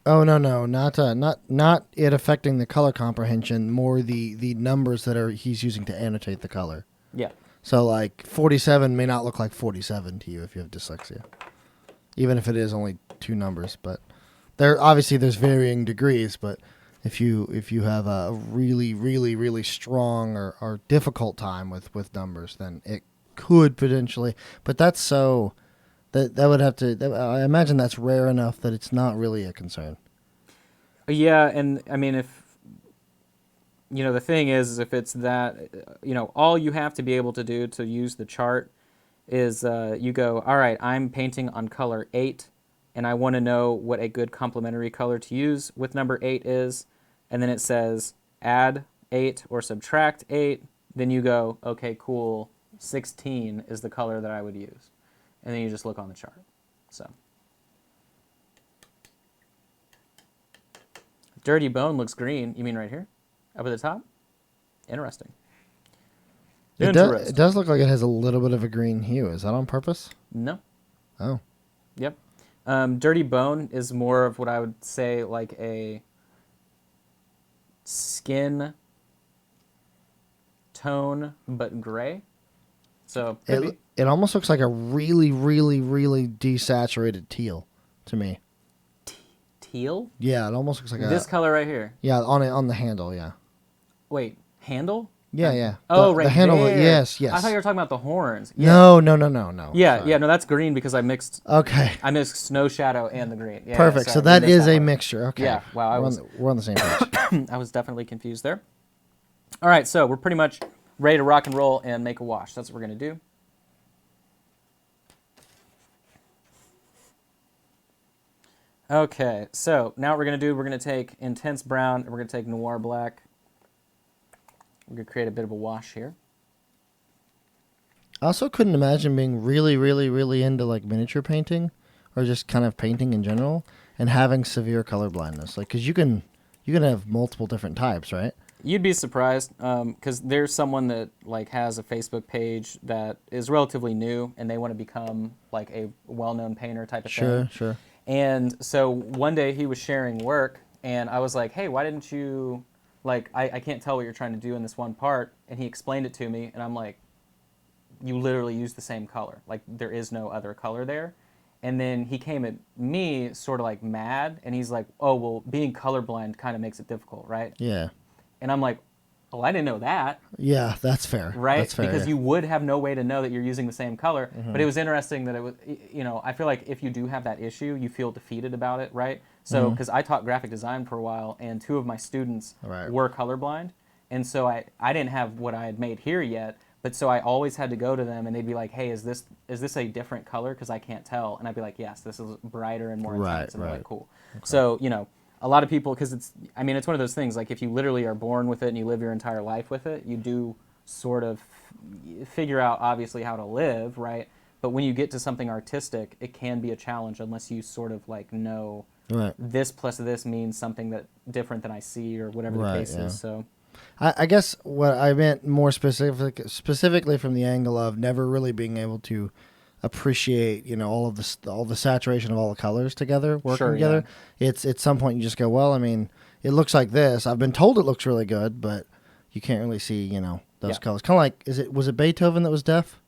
Oh no, not it affecting the color comprehension. More the numbers that he's using to annotate the color. Yeah. So like 47 may not look like 47 to you if you have dyslexia, even if it is only 2 numbers. But there's varying degrees. But if you have a really strong or difficult time with numbers, then it could potentially. But that's so. That would have to. I imagine that's rare enough that it's not really a concern. Yeah, and I mean, if the thing is, if it's that, all you have to be able to do to use the chart is you go, all right, I'm painting on color 8, and I want to know what a good complementary color to use with number 8 is, and then it says add 8 or subtract 8. Then you go, okay, cool, 16 is the color that I would use. And then you just look on the chart. So, dirty bone looks green. You mean right here, up at the top? Interesting. It does look like it has a little bit of a green hue. Is that on purpose? No. Oh. Yep. Dirty bone is more of what I would say like a skin tone, but gray. So it almost looks like a really desaturated teal to me. Teal? Yeah, it almost looks like this color right here. Yeah, on the handle. Yeah. Wait, handle? Yeah. Oh, right the handle. there. Yes. I thought you were talking about the horns. Yeah. No. Yeah, Sorry. yeah. No, that's green because I mixed. Okay. I mixed snow shadow and the green. Yeah, perfect. sorry, so that is a part. mixture. Okay. Yeah. Wow. We're on the same page. I was definitely confused there. All right, so we're pretty much ready to rock and roll and make a wash. That's what we're gonna do. Okay, so now what we're going to do, we're going to take intense brown, and we're going to take noir black. We're going to create a bit of a wash here. I also couldn't imagine being really into like miniature painting or just kind of painting in general and having severe color blindness. Like, because you can have multiple different types, right? You'd be surprised, because there's someone that like has a Facebook page that is relatively new, and they want to become like a well-known painter type of thing. Sure. And so one day he was sharing work, and I was like, hey, why didn't you, like, I can't tell what you're trying to do in this one part. And he explained it to me, and I'm like, you literally use the same color. Like, there is no other color there. And then he came at me sort of like mad, and he's like, oh, well, being colorblind kind of makes it difficult, right? Yeah. And I'm like, oh, I didn't know that. Yeah, that's fair. Right? That's fair, because yeah. you would have no way to know that you're using the same color. Mm-hmm. But it was interesting that it was, I feel like if you do have that issue, you feel defeated about it, right? So, because I taught graphic design for a while, and 2 of my students were colorblind. And so I didn't have what I had made here yet, but so I always had to go to them, and they'd be like, hey, is this a different color? Because I can't tell. And I'd be like, yes, this is brighter and more intense. And they're like, cool. Okay. So, a lot of people, because it's one of those things, like if you literally are born with it and you live your entire life with it, you do sort of figure out obviously how to live, right? But when you get to something artistic, it can be a challenge unless you sort of like know this plus this means something that different than I see or whatever the case is. So I guess what I meant more specifically from the angle of never really being able to appreciate all the saturation of all the colors together working together. It's at some point you just go, well, I mean, it looks like this. I've been told it looks really good, but you can't really see those colors. Kind of like was it Beethoven that was deaf?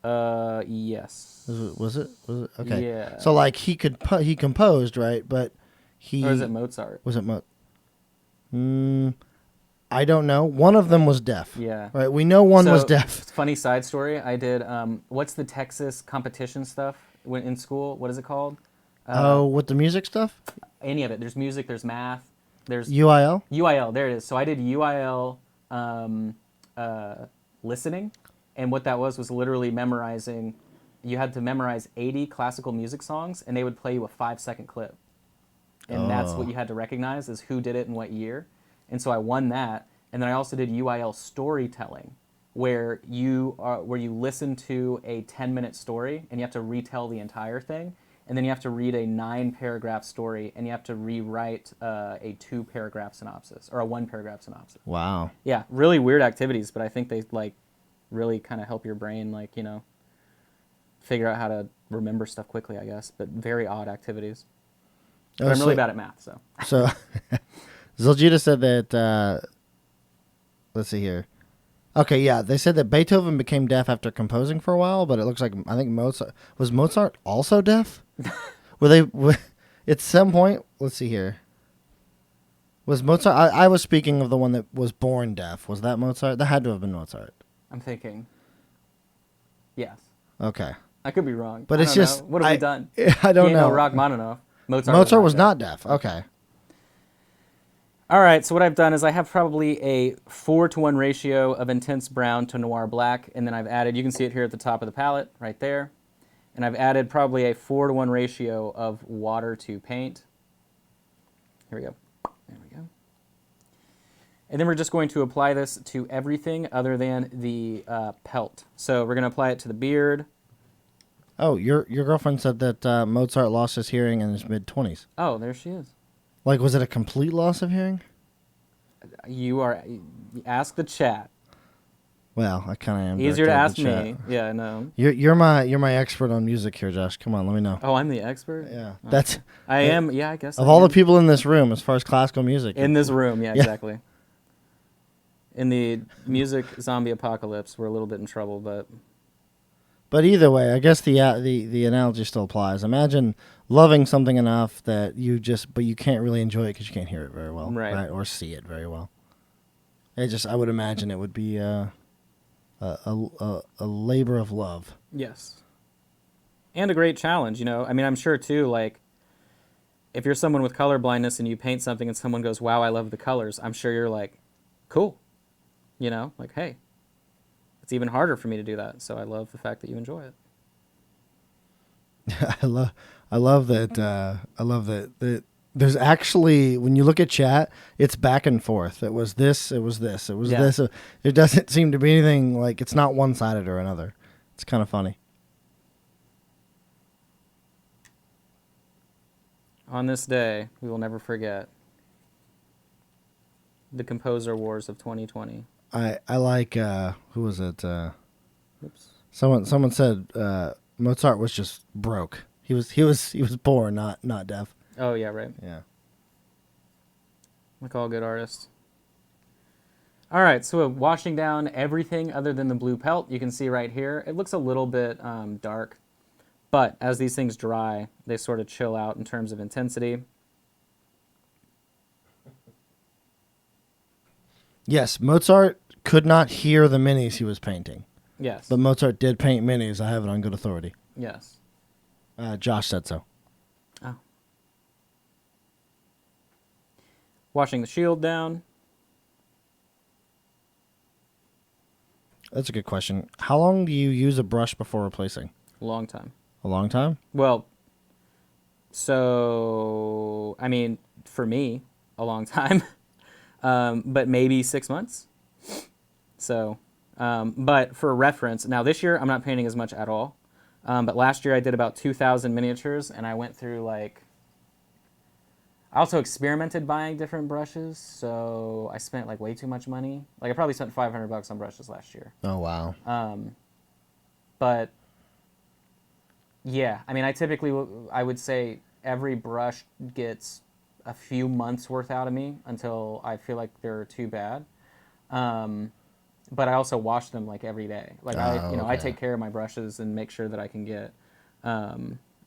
Yes. Was it okay? Yeah. So like he composed, right? But or is it Mozart? Was it I don't know. One of them was deaf. Yeah. Right. We know one was So, deaf. funny side story. I did. What's the Texas competition stuff when in school? What is it called? With the music stuff? Any of it. There's music. There's math. There's UIL? UIL. There it is. So I did UIL listening, and what that was literally memorizing. You had to memorize 80 classical music songs, and they would play you a 5-second clip, and that's what you had to recognize is who did it and what year. And so I won that, and then I also did UIL storytelling, where you listen to a 10-minute story and you have to retell the entire thing, and then you have to read a 9-paragraph story and you have to rewrite a 2-paragraph synopsis or a 1-paragraph synopsis. Wow. Yeah, really weird activities, but I think they really kind of help your brain figure out how to remember stuff quickly, I guess. But very odd activities. But I'm really bad at math, so. So, Ziljita said that. Let's see here. Okay, yeah, they said that Beethoven became deaf after composing for a while, but it looks like I think Mozart also deaf? At some point? Let's see here. Was Mozart? I was speaking of the one that was born deaf. Was that Mozart? That had to have been Mozart. I'm thinking. Yes. Okay. I could be wrong. But I it's don't just know. What have we done? I don't know. Rachmaninoff. Mozart was not deaf. Okay. All right, so what I've done is I have probably a 4-to-1 ratio of intense brown to noir black, and then I've added, you can see it here at the top of the palette, right there, and I've added probably a 4-to-1 ratio of water to paint. Here we go. There we go. And then we're just going to apply this to everything other than the pelt. So we're going to apply it to the beard. Oh, your girlfriend said that Mozart lost his hearing in his mid-20s. Oh, there she is. Like, was it a complete loss of hearing? Ask the chat. Well, I kind of am. Easier to ask me. Yeah, I know. You're my expert on music here, Josh. Come on, let me know. Oh, I'm the expert? Yeah. Oh. That's I am. Yeah, I guess. Of all the people in this room, as far as classical music. In this room, yeah, exactly. In the music zombie apocalypse, we're a little bit in trouble, but either way, I guess the analogy still applies. Imagine loving something enough that but you can't really enjoy it because you can't hear it very well, right? Or see it very well. I would imagine it would be a labor of love. Yes, and a great challenge. I mean, I'm sure too. Like, if you're someone with color blindness and you paint something and someone goes, "Wow, I love the colors," I'm sure you're like, "Cool," like, "Hey." It's even harder for me to do that, so I love the fact that you enjoy it. I love that there's actually, when you look at chat, it's back and forth. It was this, it was this, it was this. It doesn't seem to be anything, like, it's not one-sided or another. It's kind of funny. On this day, we will never forget the Composer Wars of 2020. I like who was it? Oops. Someone said Mozart was just broke. He was poor, not deaf. Oh yeah, right. Yeah. Like all good artists. All right, so washing down everything other than the blue pelt, you can see right here, it looks a little bit dark, but as these things dry, they sort of chill out in terms of intensity. Yes, Mozart could not hear the minis he was painting. Yes. But Mozart did paint minis. I have it on good authority. Yes. Josh said so. Oh. Washing the shield down. That's a good question. How long do you use a brush before replacing? A long time. A long time? Well, so, I mean, for me, a long time. But maybe 6 months. So, but for reference, now this year I'm not painting as much at all. But last year I did about 2,000 miniatures, and I went through I also experimented buying different brushes, so I spent way too much money. I probably spent $500 on brushes last year. Oh wow. But yeah, I mean, I would say every brush gets a few months worth out of me until I feel like they're too bad. But I also wash them every day. I take care of my brushes and make sure that I can get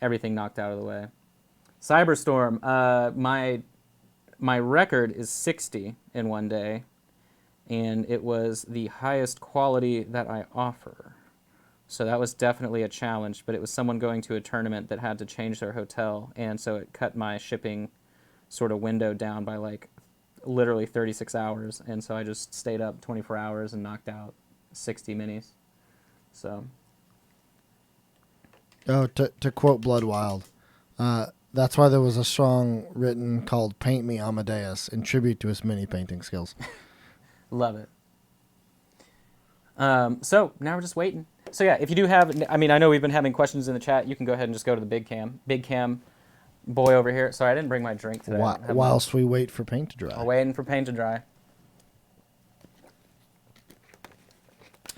everything knocked out of the way. Cyberstorm, my record is 60 in one day, and it was the highest quality that I offer. So that was definitely a challenge, but it was someone going to a tournament that had to change their hotel, and so it cut my shipping sort of window down by like literally 36 hours, and so I just stayed up 24 hours and knocked out 60 minis. So Oh, to quote Blood Wild, that's why there was a song written called "Paint Me Amadeus" in tribute to his mini painting skills. love it. So now we're just waiting. So yeah, if you do have, I mean, I know we've been having questions in the chat. You can go ahead and just go to the big cam boy over here. Sorry, I didn't bring my drink today. Whilst we wait for paint to dry. We're waiting for paint to dry.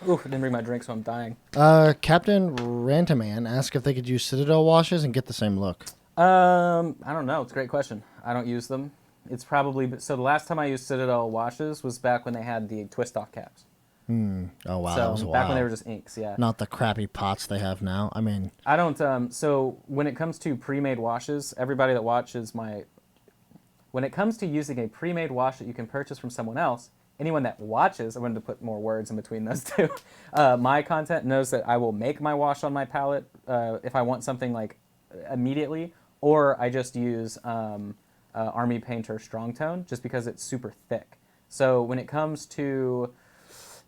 Ooh, I didn't bring my drink, so I'm dying. Captain Rantaman asked if they could use Citadel washes and get the same look. I don't know. It's a great question. I don't use them. It's probably, so the last time I used Citadel washes was back when they had the twist off caps. Oh, wow. So That was a back while. when they were just inks, yeah. Not the crappy pots they have now. I mean, I don't, so when it comes to pre-made washes, everybody that watches when it comes to using a pre-made wash that you can purchase from someone else, anyone that watches, I wanted to put more words in between those two, my content knows that I will make my wash on my palette if I want something like immediately, or I just use Army Painter Strong Tone just because it's super thick. So when it comes to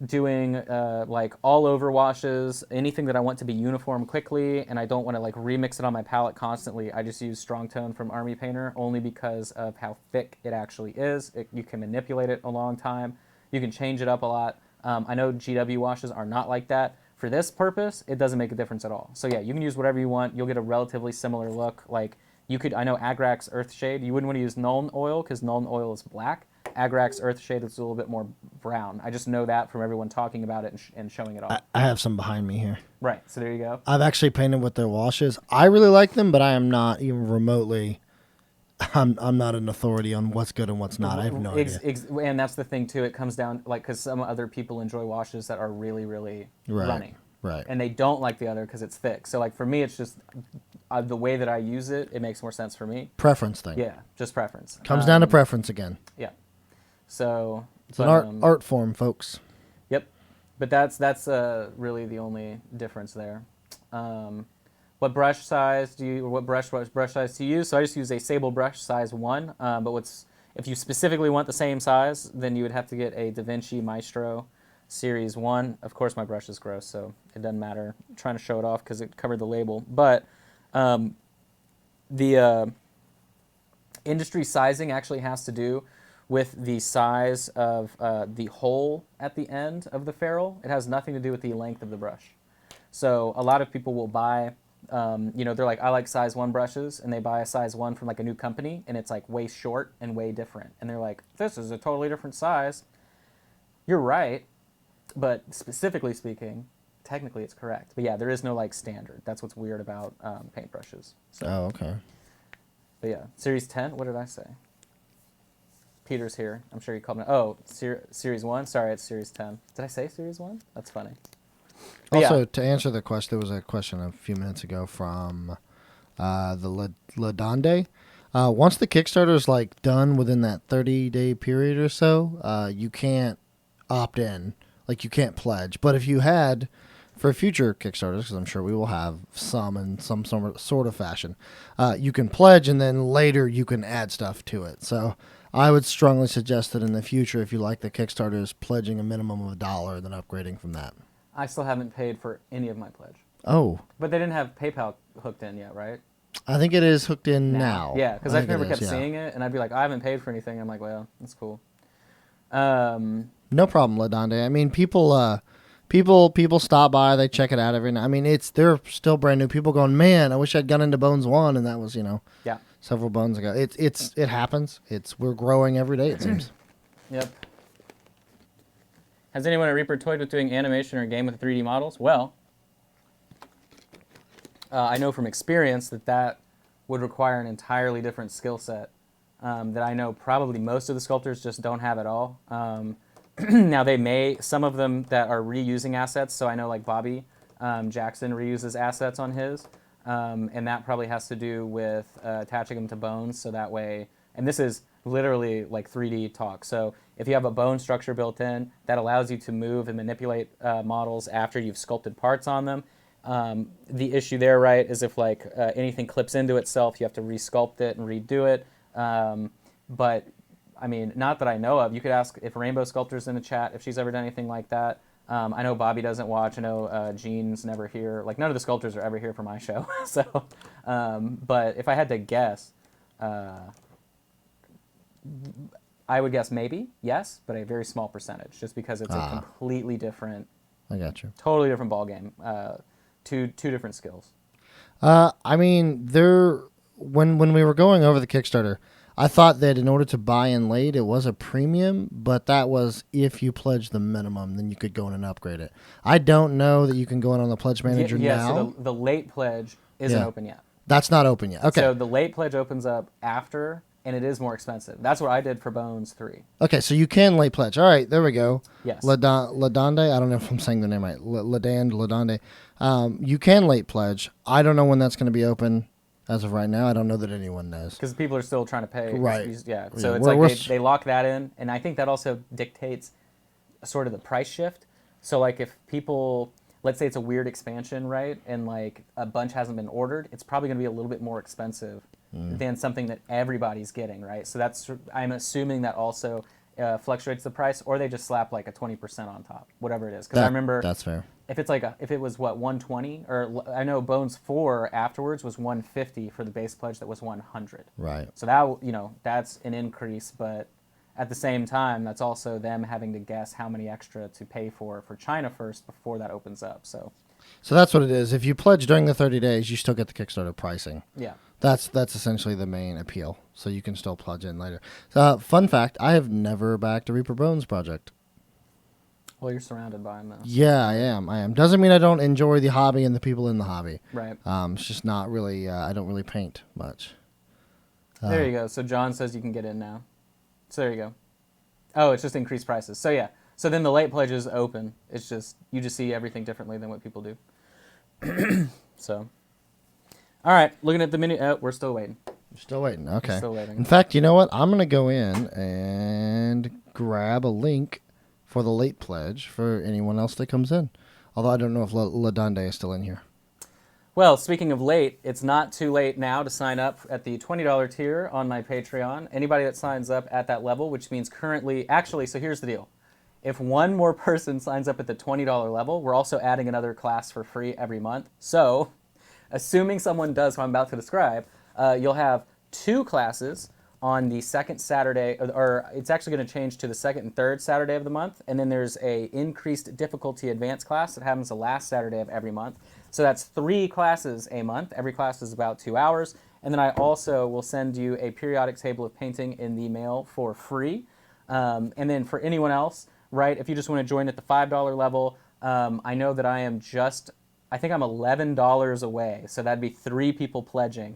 doing like all over washes, anything that I want to be uniform quickly and I don't want to like remix it on my palette constantly, I just use Strong Tone from Army Painter only because of how thick it actually is. You can manipulate it a long time. You can change it up a lot. I know GW washes are not like that. For this purpose, it doesn't make a difference at all. So yeah, you can use whatever you want. You'll get a relatively similar look. Like you could, I know Agrax Earthshade, you wouldn't want to use Nuln Oil because Nuln Oil is black. Agrax Earthshade is a little bit more brown. I just know that from everyone talking about it and showing it off. I have some behind me here. Right, so there you go. I've actually painted with their washes. I really like them, but I am not even remotely. I'm not an authority on what's good and what's not. I have no idea. And that's the thing too. It comes down like because some other people enjoy washes that are really, really runny, Right. and they don't like the other because it's thick. So like for me, it's just the way that I use it. It makes more sense for me. Preference thing. Yeah, just preference. Comes down to preference again. Yeah. So It's an art form, folks. Yep, but that's really the only difference there. What brush size do you, or what brush size do you use? So I just use a Sable brush size 1. But if you specifically want the same size, then you would have to get a Da Vinci Maestro Series 1. Of course, my brush is gross, so it doesn't matter. I'm trying to show it off because it covered the label. But the industry sizing actually has to do with the size of the hole at the end of the ferrule. It has nothing to do with the length of the brush. So a lot of people will buy, they're like, I like size 1 brushes, and they buy a size 1 from like a new company, and it's like way short and way different. And they're like, this is a totally different size. You're right, but specifically speaking, technically it's correct. But yeah, there is no like standard. That's what's weird about paintbrushes. So, Oh, okay. But yeah, Series 10, what did I say? Peter's here. I'm sure you called me. Oh, Series 1? Sorry, it's Series 10. Did I say Series 1? That's funny. But Also, yeah. to answer the question, there was a question a few minutes ago from the Ladonde. Once the Kickstarter is like done within that 30-day period or so, you can't opt in. Like you can't pledge. But if you had, for future Kickstarters, because I'm sure we will have some in some sort of fashion, you can pledge and then later you can add stuff to it. So I would strongly suggest that in the future, if you like the Kickstarters, pledging a minimum of $1, then upgrading from that. I still haven't paid for any of my pledge. Oh. But they didn't have PayPal hooked in yet, right? I think it is hooked in now. Yeah, because I think never it kept is, yeah. seeing it, and I'd be like, I haven't paid for anything. I'm like, well, that's cool. No problem, Ladonde. I mean, people stop by, they check it out every night. I mean, they're still brand new. People going, man, I wish I'd gone into Bones 1, and that was, yeah, several bones ago. It happens. We're growing every day, it seems. Yep. Has anyone at Reaper toyed with doing animation or game with 3D models? Well, I know from experience that would require an entirely different skill set that I know probably most of the sculptors just don't have at all. Now some of them that are reusing assets, so I know like Bobby Jackson reuses assets on his, and that probably has to do with attaching them to bones, so that way, and this is literally like 3D talk. So if you have a bone structure built in that allows you to move and manipulate models after you've sculpted parts on them, the issue there, right, is if like anything clips into itself, you have to resculpt it and redo it. But I mean, not that I know of. You could ask if Rainbow Sculptor's in the chat if she's ever done anything like that. I know Bobby doesn't watch. I know Jean's never here. Like none of the sculptors are ever here for my show. So, but if I had to guess, I would guess maybe yes, but a very small percentage, just because it's a completely different. I got you. Totally different ball game. Two different skills. I mean, when we were going over the Kickstarter, I thought that in order to buy in late, it was a premium, but that was if you pledge the minimum, then you could go in and upgrade it. I don't know that you can go in on the pledge manager now. So the late pledge isn't open yet. That's not open yet. Okay. So the late pledge opens up after, and it is more expensive. That's what I did for Bones 3. Okay, so you can late pledge. All right, there we go. Yes. Ladande, I don't know if I'm saying the name right. Ladande. You can late pledge. I don't know when that's going to be open. As of right now, I don't know that anyone knows. Because people are still trying to pay. Right. Yeah. So it's like they lock that in, and I think that also dictates sort of the price shift. So like if people, let's say it's a weird expansion, right, and like a bunch hasn't been ordered, it's probably going to be a little bit more expensive than something that everybody's getting, right? So that's, I'm assuming that also fluctuates the price, or they just slap like a 20% on top, whatever it is. Because I remember that's fair. If it's like if it was what 120, or I know Bones 4 afterwards was 150 for the base pledge that was 100. Right. So that that's an increase, but at the same time that's also them having to guess how many extra to pay for China first before that opens up. So that's what it is. If you pledge during the 30 days, you still get the Kickstarter pricing. Yeah. That's essentially the main appeal. So you can still pledge in later. Fun fact: I have never backed a Reaper Bones project. Well, you're surrounded by them, though. Yeah, I am. Doesn't mean I don't enjoy the hobby and the people in the hobby. Right. It's just not really. I don't really paint much. There you go. So John says you can get in now. So there you go. Oh, it's just increased prices. So yeah. So then the late pledge is open. It's just you just see everything differently than what people do. So. All right. Looking at the menu. Oh, we're still waiting. Still waiting. Okay. Still waiting. In fact, you know what? I'm gonna go in and grab a link for the late pledge for anyone else that comes in. Although I don't know if Ladande is still in here. Well, speaking of late, it's not too late now to sign up at the $20 tier on my Patreon. Anybody that signs up at that level, which means currently, actually, so here's the deal. If one more person signs up at the $20 level, we're also adding another class for free every month. So, assuming someone does what I'm about to describe, you'll have 2 classes on the second Saturday, or it's actually going to change to the second and third Saturday of the month, and then there's a increased difficulty advanced class that happens the last Saturday of every month. So that's 3 classes a month. Every class is about 2 hours, and then I also will send you a periodic table of painting in the mail for free. And then for anyone else, right, if you just want to join at the $5 level, I know that I think I'm $11 away, so that'd be 3 people pledging.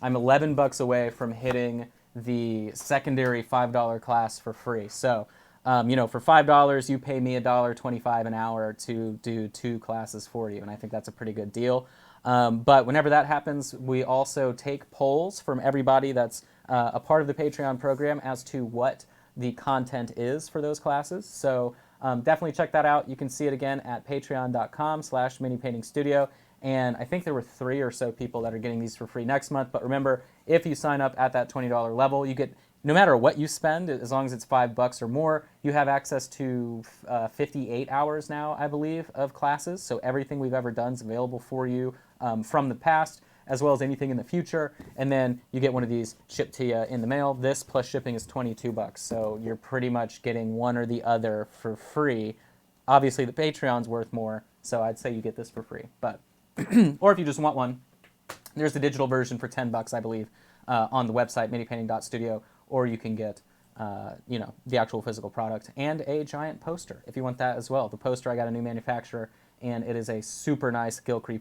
I'm $11 away from hitting the secondary $5 class for free. So, for $5, you pay me $1.25 an hour to do 2 classes for you, and I think that's a pretty good deal. But whenever that happens, we also take polls from everybody that's a part of the Patreon program as to what the content is for those classes. So definitely check that out. You can see it again at patreon.com/minipaintingstudio. And I think there were 3 or so people that are getting these for free next month. But remember, if you sign up at that $20 level, you get, no matter what you spend, as long as it's $5 or more, you have access to 58 hours now, I believe, of classes. So everything we've ever done is available for you from the past, as well as anything in the future. And then you get one of these shipped to you in the mail. This plus shipping is $22. So you're pretty much getting one or the other for free. Obviously, the Patreon's worth more, so I'd say you get this for free. But or if you just want one, there's the digital version for $10, I believe, on the website, minipainting.studio, or you can get, the actual physical product and a giant poster if you want that as well. The poster, I got a new manufacturer, and it is a super nice Gilcree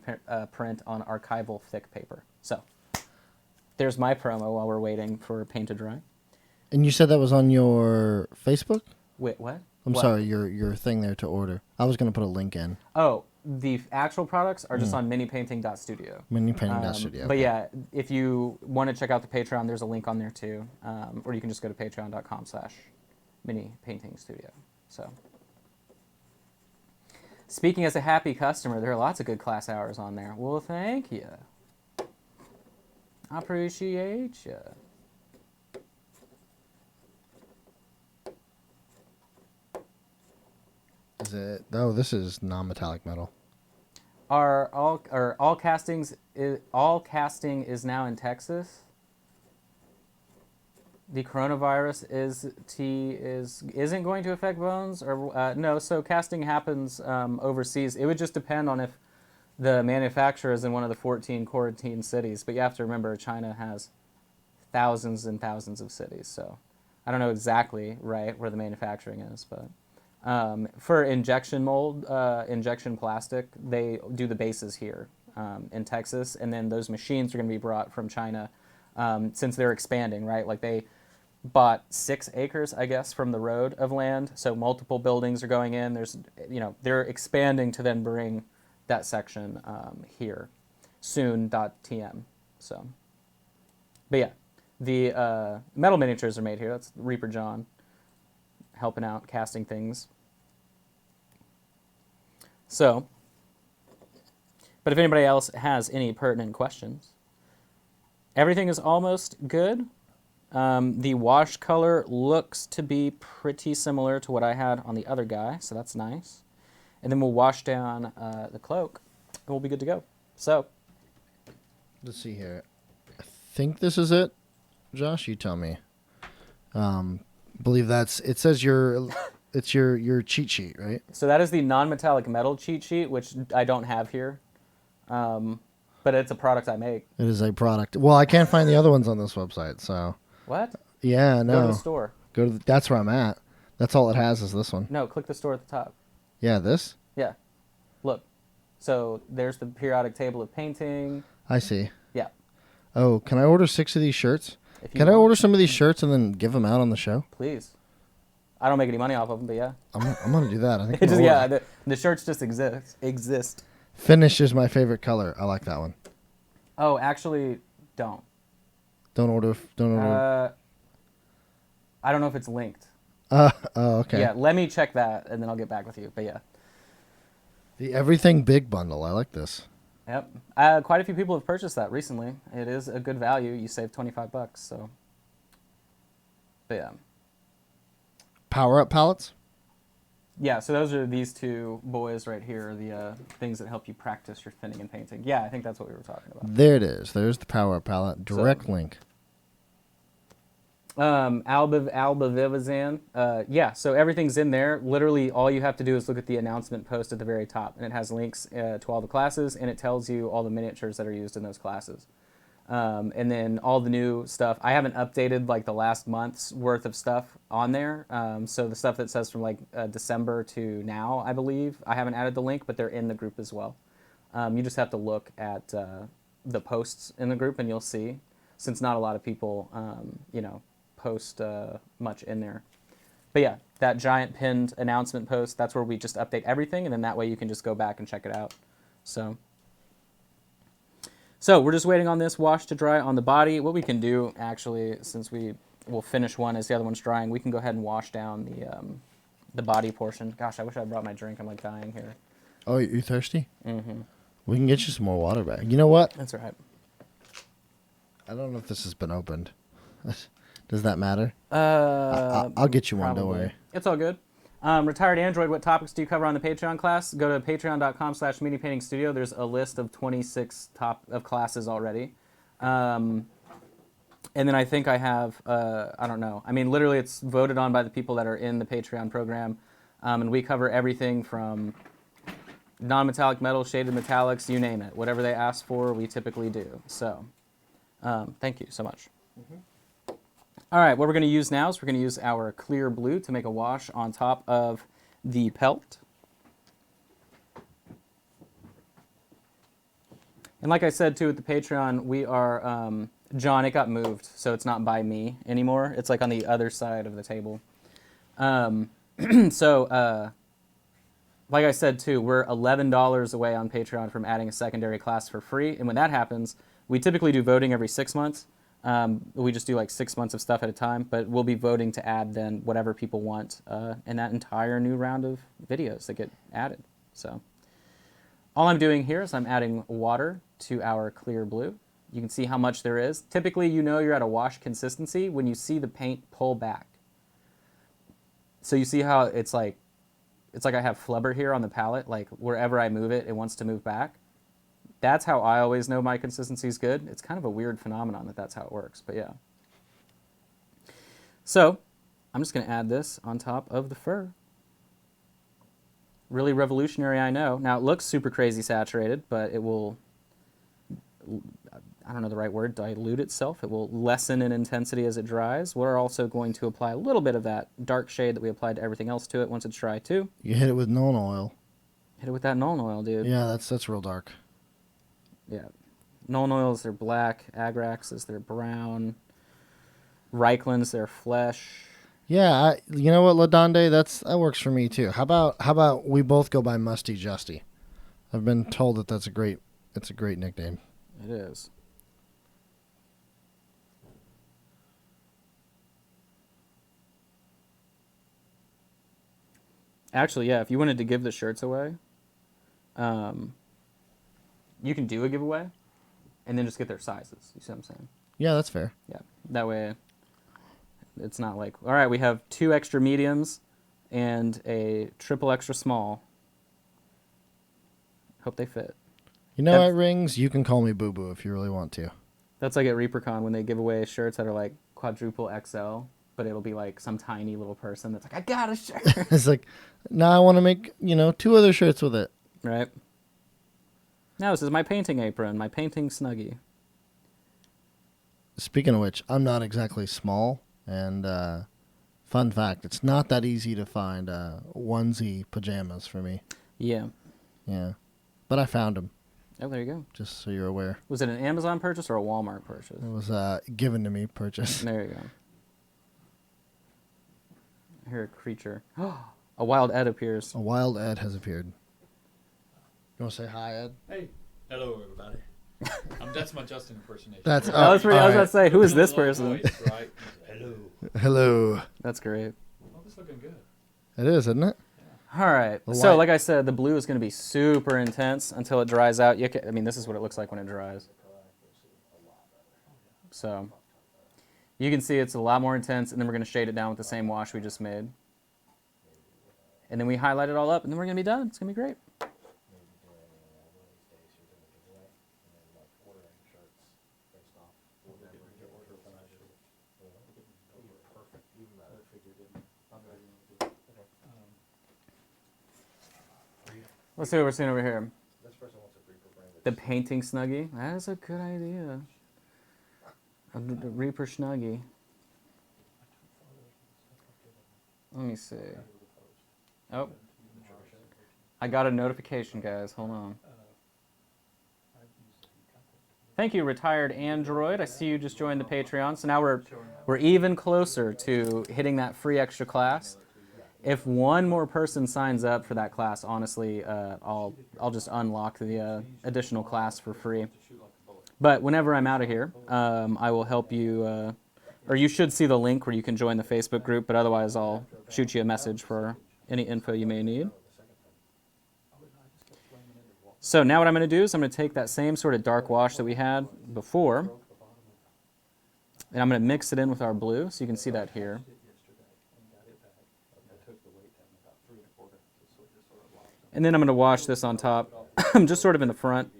print on archival thick paper. So there's my promo while we're waiting for paint to dry. And you said that was on your Facebook? Wait, what? I'm sorry, your thing there to order. I was going to put a link in. Oh, the actual products are just on minipainting.studio. Minipainting.studio. But yeah, if you want to check out the Patreon, there's a link on there too. Or you can just go to patreon.com/minipaintingstudio. So, speaking as a happy customer, there are lots of good class hours on there. Well, thank you. I appreciate you. Is it? Oh, this is non-metallic metal. All casting is now in Texas. The coronavirus isn't going to affect bones, or no. So casting happens overseas. It would just depend on if the manufacturer is in one of the 14 quarantine cities. But you have to remember, China has thousands and thousands of cities. So I don't know exactly right where the manufacturing is, but for injection mold, injection plastic, they do the bases here in Texas, and then those machines are going to be brought from China since they're expanding, right? Like they bought 6 acres, I guess, from the road of land, so multiple buildings are going in. There's, they're expanding to then bring that section here soon.tm. So, but yeah, the metal miniatures are made here. That's Reaper John helping out casting things. So, but if anybody else has any pertinent questions, everything is almost good. The wash color looks to be pretty similar to what I had on the other guy, so that's nice. And then we'll wash down the cloak, and we'll be good to go. So, let's see here. I think this is it. Josh, you tell me. Believe that's. It says it's your cheat sheet, right? So that is the non-metallic metal cheat sheet, which I don't have here, but it's a product I make. It is a product. Well, I can't find the other ones on this website, so. What? Yeah, no. Go to the store. That's where I'm at. That's all it has is this one. No, click the store at the top. Yeah, this? Yeah. Look. So there's the periodic table of painting. I see. Yeah. Oh, can I order 6 of these shirts? If you Can I want. order some of these shirts and then give them out on the show? Please. I don't make any money off of them, but yeah. I'm gonna do that. I think. It just, yeah, the shirts just exist. Finish is my favorite color. I like that one. Oh, actually, don't. Don't order. I don't know if it's linked. Oh, okay. Yeah, let me check that, and then I'll get back with you. But yeah. The Everything Big bundle. I like this. Yep. Quite a few people have purchased that recently. It is a good value. You save $25, so. But yeah. Power up palettes. Yeah, so those are these two boys right here, the things that help you practice your thinning and painting. Yeah, I think that's what we were talking about. There it is. There's the power up palette. Direct link. Albavivazan. Yeah, so everything's in there. Literally, all you have to do is look at the announcement post at the very top, and it has links to all the classes, and it tells you all the miniatures that are used in those classes. And then all the new stuff. I haven't updated like the last month's worth of stuff on there. So the stuff that says from like December to now, I believe, I haven't added the link, but they're in the group as well. You just have to look at the posts in the group, and you'll see, since not a lot of people, post much in there. But yeah, that giant pinned announcement post, that's where we just update everything, and then that way you can just go back and check it out. So we're just waiting on this wash to dry on the body. What we can do, actually, since we will finish one as the other one's drying, we can go ahead and wash down the body portion. Gosh, I wish I brought my drink. I'm like dying here. Oh, you thirsty? Mm-hmm. We can get you some more water back. You know what? That's all right. I don't know if this has been opened. Does that matter? I'll get you one, don't worry. It's all good. Retired Android, what topics do you cover on the Patreon class? Go to patreon.com/minipaintingstudio. There's a list of 26 top of classes already. And then I think I have, I don't know. I mean, literally it's voted on by the people that are in the Patreon program. And we cover everything from non-metallic metal, shaded metallics, you name it. Whatever they ask for, we typically do. So thank you so much. Mm-hmm. All right, what we're going to use now is we're going to use our clear blue to make a wash on top of the pelt. And like I said, too, at the Patreon, we are, John, it got moved, so it's not by me anymore. It's like on the other side of the table. So like I said too, we're $11 away on Patreon from adding a secondary class for free. And when that happens, we typically do voting every 6 months. We just do like 6 months of stuff at a time, but we'll be voting to add then whatever people want in that entire new round of videos that get added. So all I'm doing here is I'm adding water to our clear blue. You can see how much there is. Typically, you know you're at a wash consistency when you see the paint pull back. So you see how it's like I have flubber here on the palette, like wherever I move it, it wants to move back. That's how I always know my consistency is good. It's kind of a weird phenomenon that that's how it works, but yeah. So I'm just going to add this on top of the fur. Really revolutionary, I know. Now it looks super crazy saturated, but it will, I don't know the right word, dilute itself. It will lessen in intensity as it dries. We're also going to apply a little bit of that dark shade that we applied to everything else to it once it's dry too. You hit it with Nuln oil. Hit it with that Nuln oil, dude. Yeah, that's real dark. Yeah. Nuln oils, they're black. Agraxes, they're brown. Reiklands, they're flesh. Yeah, you know what, LaDonde, that works for me too. How about we both go by Musty Justy? I've been told that it's a great nickname. It is. Actually, yeah, if you wanted to give the shirts away, you can do a giveaway and then just get their sizes. You see what I'm saying? Yeah, that's fair. Yeah. That way it's not like, all right, we have 2 extra mediums and a triple extra small. Hope they fit. You know what, Rings? You can call me Boo Boo if you really want to. That's like at ReaperCon when they give away shirts that are like quadruple XL, but it'll be like some tiny little person that's like, I got a shirt. It's like, now I want to make, 2 other shirts with it. Right. Now this is my painting apron, my painting Snuggie. Speaking of which, I'm not exactly small, and fun fact, it's not that easy to find onesie pajamas for me. Yeah. Yeah. But I found them. Oh, there you go. Just so you're aware. Was it an Amazon purchase or a Walmart purchase? It was given to me, purchase. There you go. I hear a creature. A wild Ed appears. A wild Ed has appeared. You want to say hi, Ed? Hey. Hello, everybody. That's my Justin impersonation. That's I was about to say, who is this Little person? voice, right? Hello. Hello. That's great. Oh, this looking good. It is, isn't it? All right. The So, white- like I said, the blue is going to be super intense until it dries out. I mean, this is what it looks like when it dries. So, you can see it's a lot more intense, and then we're going to shade it down with the same wash we just made. And then we highlight it all up, and then we're going to be done. It's going to be great. Let's see what we're seeing over here. The painting Snuggie. That is a good idea. A Reaper Snuggie. Let me see. Oh. I got a notification, guys. Hold on. Thank you, Retired Android. I see you just joined the Patreon. So now we're even closer to hitting that free extra class. If one more person signs up for that class, honestly, I'll just unlock the additional class for free. But whenever I'm out of here, I will help you, or you should see the link where you can join the Facebook group, but otherwise I'll shoot you a message for any info you may need. So now what I'm going to do is I'm going to take that same sort of dark wash that we had before, and I'm going to mix it in with our blue, so you can see that here. And then I'm going to wash this on top, just sort of in the front,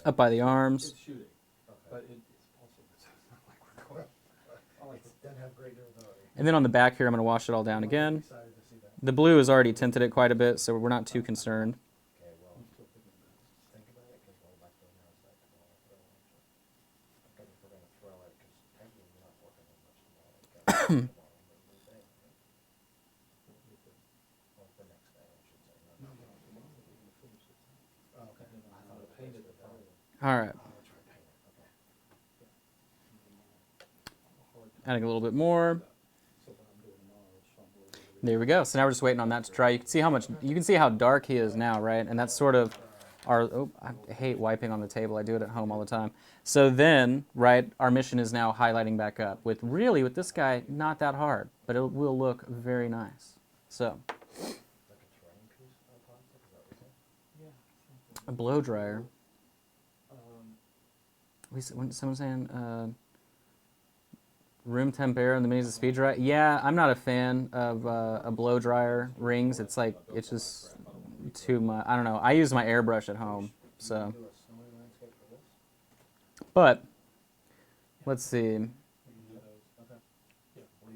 up by the arms. And then on the back here, I'm going to wash it all down again. The blue has already tinted it quite a bit, so we're not too concerned. All right. Adding a little bit more. There we go. So now we're just waiting on that to dry. You can see how dark he is now, right? And that's sort of I hate wiping on the table. I do it at home all the time. So then, right, our mission is now highlighting back up with this guy, not that hard, but it will look very nice. So, a blow dryer. When someone's saying room temp air and the minis of speed dry. Yeah, I'm not a fan of a blow dryer rings. It's just too much. I don't know. I use my airbrush at home, so. But let's see.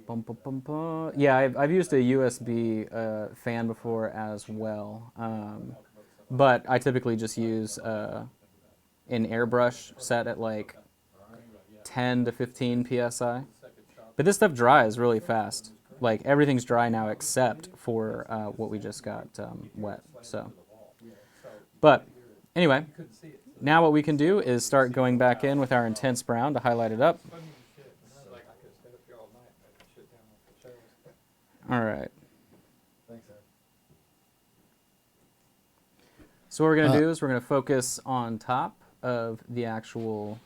Bum, bum, bum, bum. Yeah, I've used a USB fan before as well, but I typically just use an airbrush set at like 10 to 15 psi. But this stuff dries really fast. Like everything's dry now except for what we just got wet. So, but anyway, now what we can do is start going back in with our intense brown to highlight it up. All right. So what we're going to do is we're going to focus on top of the actual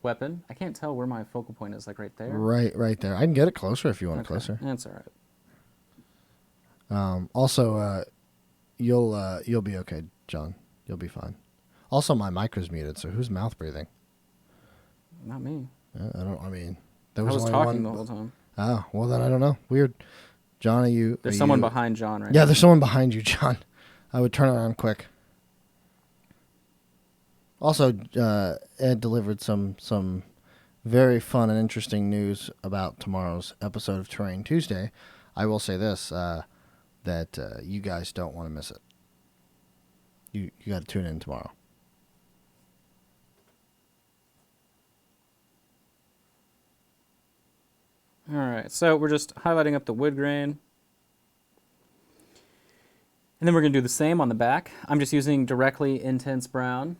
weapon. I can't tell where my focal point is, like right there. Right there. I can get it closer if you want it closer. That's all right. Also, you'll be okay, John. You'll be fine. Also, my mic is muted, so who's mouth breathing? Not me. I mean, I was only talking one. the whole time. Oh, well then I don't know. Weird. John, There's someone behind John right now. Yeah, there's someone behind you, John. I would turn around quick. Also, Ed delivered some very fun and interesting news about tomorrow's episode of Terrain Tuesday. I will say this, that you guys don't want to miss it. You got to tune in tomorrow. All right, so we're just highlighting up the wood grain. And then we're going to do the same on the back. I'm just using directly intense brown.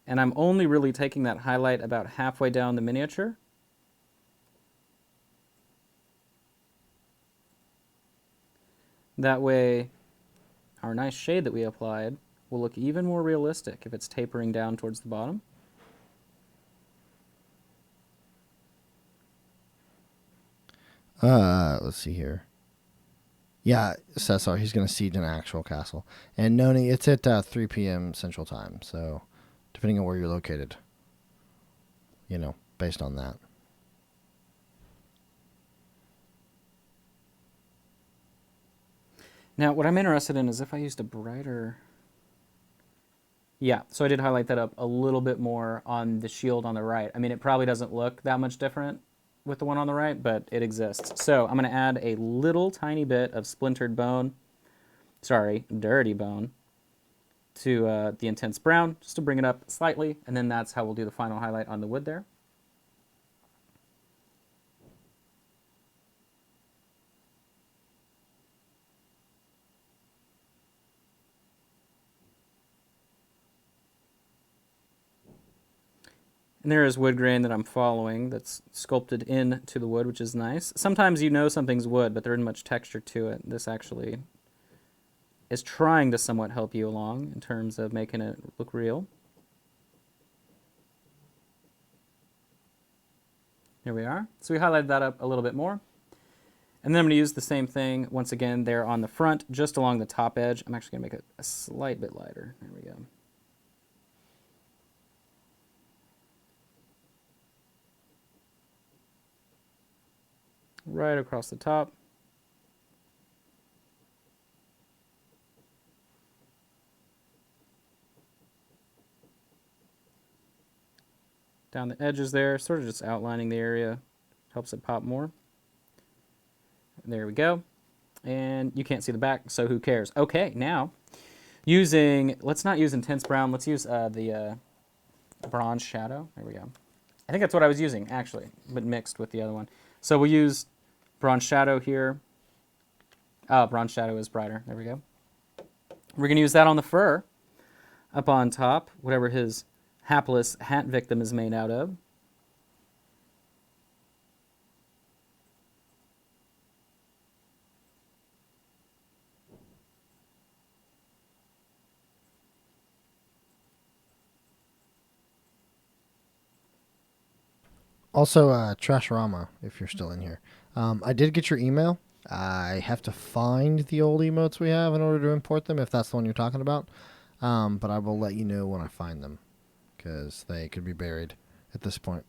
And I'm only really taking that highlight about halfway down the miniature. That way, our nice shade that we applied will look even more realistic if it's tapering down towards the bottom. Let's see here. Yeah, Cesar, he's going to siege an actual castle. And Noni, it's at 3 p.m. Central Time, so depending on where you're located, based on that. Now, what I'm interested in is if I used a brighter... Yeah, so I did highlight that up a little bit more on the shield on the right. I mean, it probably doesn't look that much different with the one on the right, but it exists. So I'm going to add a little tiny bit of splintered bone, dirty bone, to the intense brown, just to bring it up slightly, and then that's how we'll do the final highlight on the wood there. And there is wood grain that I'm following that's sculpted into the wood, which is nice. Sometimes you know something's wood, but there isn't much texture to it. This actually is trying to somewhat help you along in terms of making it look real. Here we are. So we highlighted that up a little bit more. And then I'm going to use the same thing once again there on the front, just along the top edge. I'm actually going to make it a slight bit lighter. There we go. Right across the top. Down the edges there, sort of just outlining the area, helps it pop more. There we go. And you can't see the back, so who cares? Okay, now, let's not use intense brown, let's use the bronze shadow. There we go. I think that's what I was using, actually, but mixed with the other one. So we'll use bronze shadow here. Oh, bronze shadow is brighter. There we go. We're going to use that on the fur up on top, whatever his hapless hat victim is made out of. Also, Trashrama, if you're still in here. I did get your email. I have to find the old emotes we have in order to import them, if that's the one you're talking about. But I will let you know when I find them, because they could be buried at this point.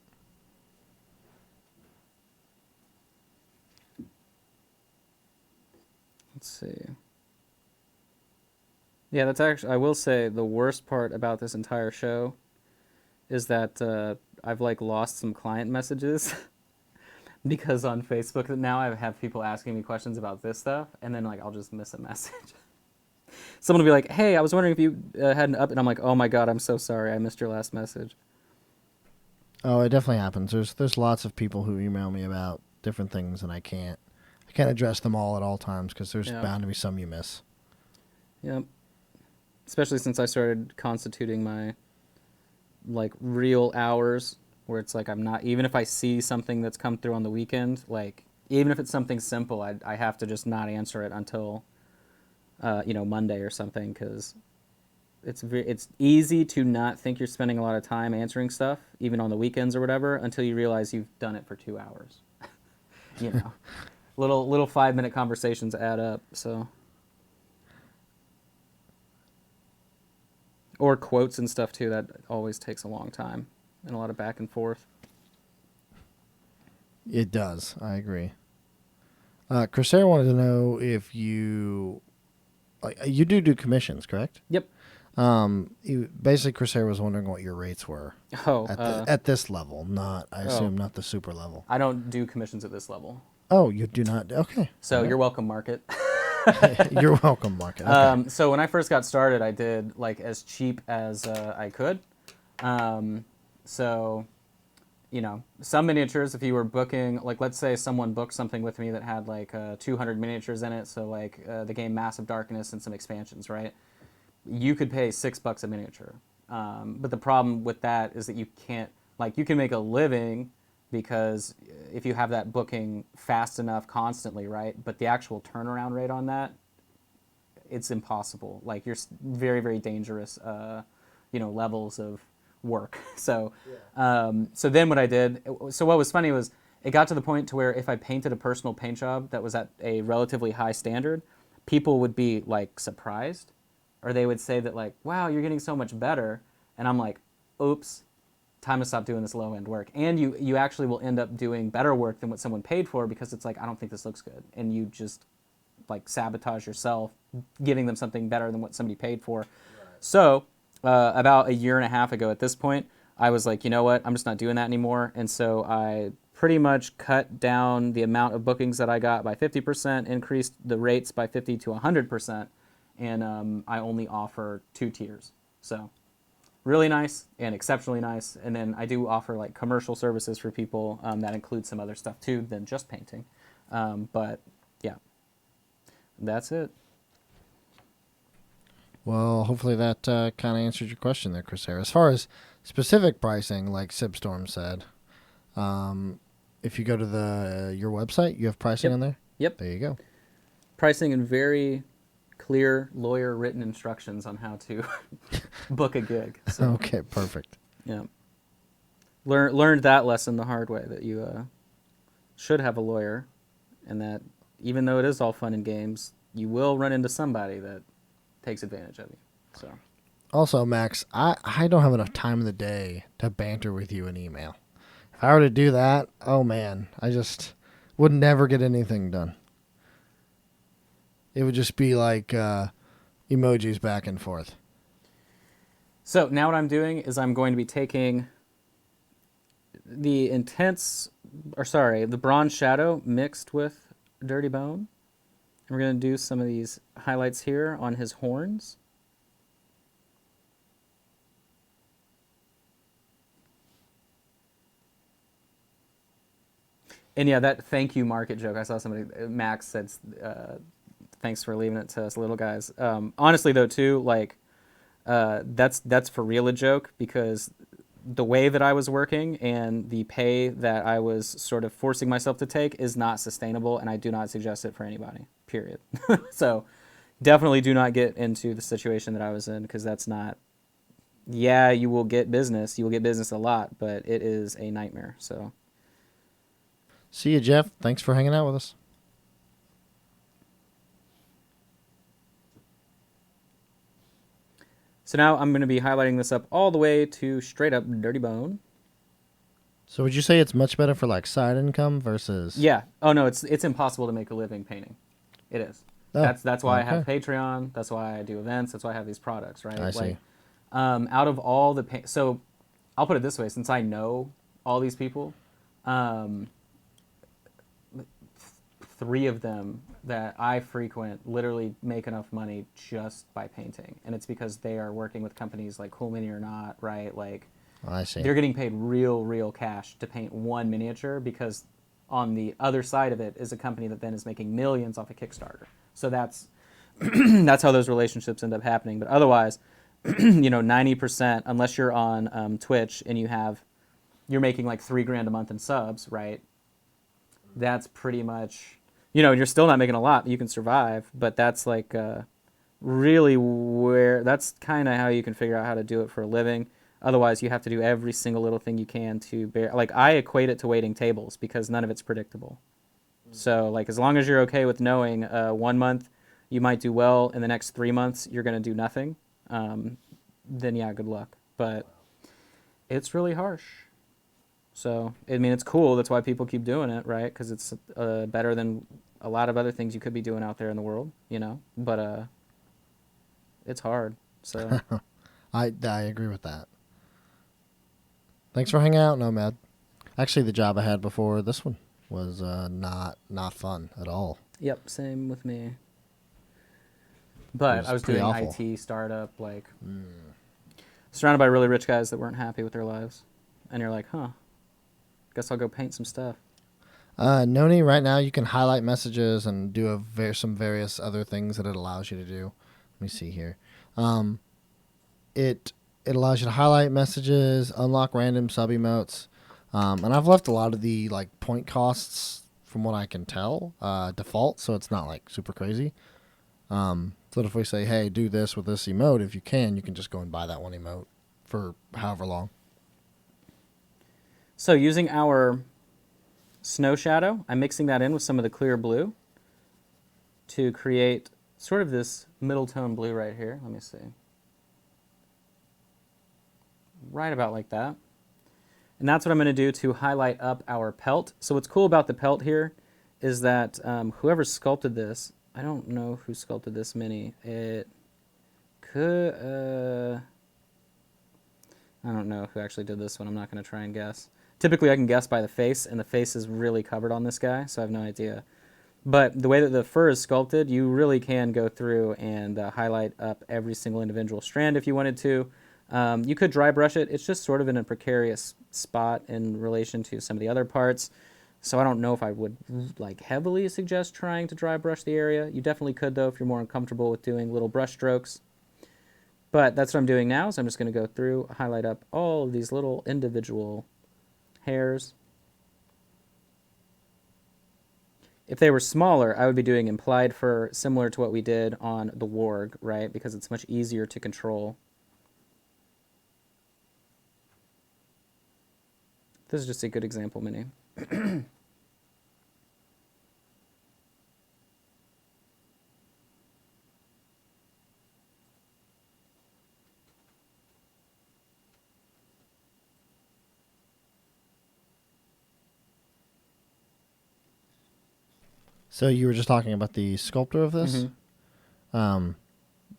Let's see. Yeah, that's actually, I will say the worst part about this entire show is that I've like lost some client messages because on Facebook now I have people asking me questions about this stuff, and then like I'll just miss a message. Someone will be like, "Hey, I was wondering if you had an up," and I'm like, "Oh my god, I'm so sorry, I missed your last message." Oh, it definitely happens. There's lots of people who email me about different things, and I can't address them all at all times because there's Yeah. bound to be some you miss. Yep. Especially since I started constituting my like real hours, where it's like I'm not, even if I see something that's come through on the weekend, like even if it's something simple, I have to just not answer it until Monday or something, because it's easy to not think you're spending a lot of time answering stuff, even on the weekends or whatever, until you realize you've done it for 2 hours. Little 5-minute conversations add up. So, or quotes and stuff too. That always takes a long time and a lot of back and forth. It does. I agree. Crusader wanted to know if you do commissions, correct? Yep. Basically, Crusader was wondering what your rates were Oh, at this level, not I assume not the super level. I don't do commissions at this level. Oh, you do not. Okay. So you're welcome, market. You're welcome, Market. Okay. So when I first got started, I did like as cheap as I could. So, some miniatures, if you were booking, like let's say someone booked something with me that had like 200 miniatures in it, so like the game Massive Darkness and some expansions, right? You could pay $6 a miniature. But the problem with that is that you can't, like, you can make a living because if you have that booking fast enough constantly, right? But the actual turnaround rate on that, it's impossible. Like, you're very, very dangerous, levels of work. So, so then what I did, so what was funny was it got to the point to where if I painted a personal paint job that was at a relatively high standard, people would be like surprised, or they would say that like, wow, you're getting so much better. And I'm like, oops, time to stop doing this low end work. And you actually will end up doing better work than what someone paid for, because it's like, I don't think this looks good. And you just like sabotage yourself giving them something better than what somebody paid for. Right. So about a year and a half ago at this point, I was like, you know what, I'm just not doing that anymore. And so I pretty much cut down the amount of bookings that I got by 50%, increased the rates by 50 to 100%, and I only offer 2 tiers. So really nice and exceptionally nice. And then I do offer like commercial services for people that include some other stuff too than just painting. But yeah, that's it. Well, hopefully that kind of answered your question there, Chris Harris. As far as specific pricing, like Sipstorm said, if you go to your website, you have pricing on there? Yep. There you go. Pricing and very clear lawyer-written instructions on how to book a gig. So, okay, perfect. Yeah. Learned that lesson the hard way, that you should have a lawyer, and that even though it is all fun and games, you will run into somebody that takes advantage of you. So. Also, Max, I don't have enough time in the day to banter with you in email. If I were to do that, oh man, I just would never get anything done. It would just be like emojis back and forth. So now what I'm doing is I'm going to be taking the the Bronze Shadow mixed with Dirty Bone. We're going to do some of these highlights here on his horns. And yeah, that thank you market joke, I saw somebody, Max said Thanks for leaving it to us little guys. Honestly, though, too, like, that's for real a joke, because the way that I was working and the pay that I was sort of forcing myself to take is not sustainable, and I do not suggest it for anybody, period. So definitely do not get into the situation that I was in, because that's not, yeah, you will get business a lot, but it is a nightmare. So See you, Jeff. Thanks for hanging out with us. So now I'm going to be highlighting this up all the way to straight up Dirty Bone. So would you say it's much better for like side income versus? Yeah. Oh no, it's impossible to make a living painting. It is. Oh, That's why I have okay. Patreon. That's why I do events. That's why I have these products, right? I see. Like, out of all the so I'll put it this way: since I know all these people, um, 3 of them that I frequent literally make enough money just by painting, and it's because they are working with companies like Cool Mini or Not, right? Like, I see. they're getting paid real cash to paint one miniature, because on the other side of it is a company that then is making millions off a Kickstarter. So that's that's how those relationships end up happening. But otherwise, 90%, unless you're on Twitch and you're making like $3,000 a month in subs, right? That's pretty much, you're still not making a lot. You can survive, but that's like really that's kind of how you can figure out how to do it for a living. Otherwise, you have to do every single little thing you can to bear. Like, I equate it to waiting tables, because none of it's predictable. So, like, as long as you're okay with knowing 1 month you might do well, in the next 3 months you're going to do nothing, then yeah, good luck. But it's really harsh. So, I mean, it's cool. That's why people keep doing it, right? Because it's better than a lot of other things you could be doing out there in the world, But it's hard. So I agree with that. Thanks for hanging out, Nomad. Actually, the job I had before this one was not fun at all. yep, same with me. But was I was pretty doing awful. IT startup, like surrounded by really rich guys that weren't happy with their lives, and you're like, huh? Guess I'll go paint some stuff. Noni, right now you can highlight messages and do some various other things that it allows you to do. Let me see here. It allows you to highlight messages, unlock random sub emotes, and I've left a lot of the like point costs, from what I can tell, default, so it's not like super crazy. So if we say, hey, do this with this emote, if you can just go and buy that one emote for however long. So using our snow shadow, I'm mixing that in with some of the clear blue to create sort of this middle tone blue right here. Let me see. Right about like that. And that's what I'm going to do to highlight up our pelt. So what's cool about the pelt here is that whoever sculpted this, I don't know who sculpted this mini. It could, I don't know who actually did this one. I'm not going to try and guess. Typically I can guess by the face, and the face is really covered on this guy, so I have no idea. But the way that the fur is sculpted, you really can go through and highlight up every single individual strand if you wanted to. You could dry brush it. It's just sort of in a precarious spot in relation to some of the other parts. So I don't know if I would like heavily suggest trying to dry brush the area. You definitely could, though, if you're more uncomfortable with doing little brush strokes. But that's what I'm doing now, so I'm just going to go through, highlight up all of these little individual hairs. If they were smaller, I would be doing implied fur, similar to what we did on the warg, right? Because it's much easier to control. This is just a good example mini. So you were just talking about the sculptor of this. Mm-hmm. Do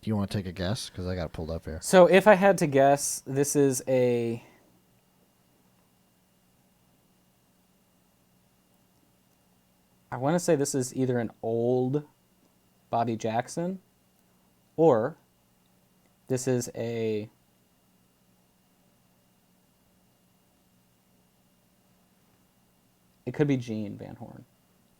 you want to take a guess? Because I got it pulled up here. So if I had to guess, this is a... I want to say this is either an old Bobby Jackson, or this is a... It could be Gene Van Horn.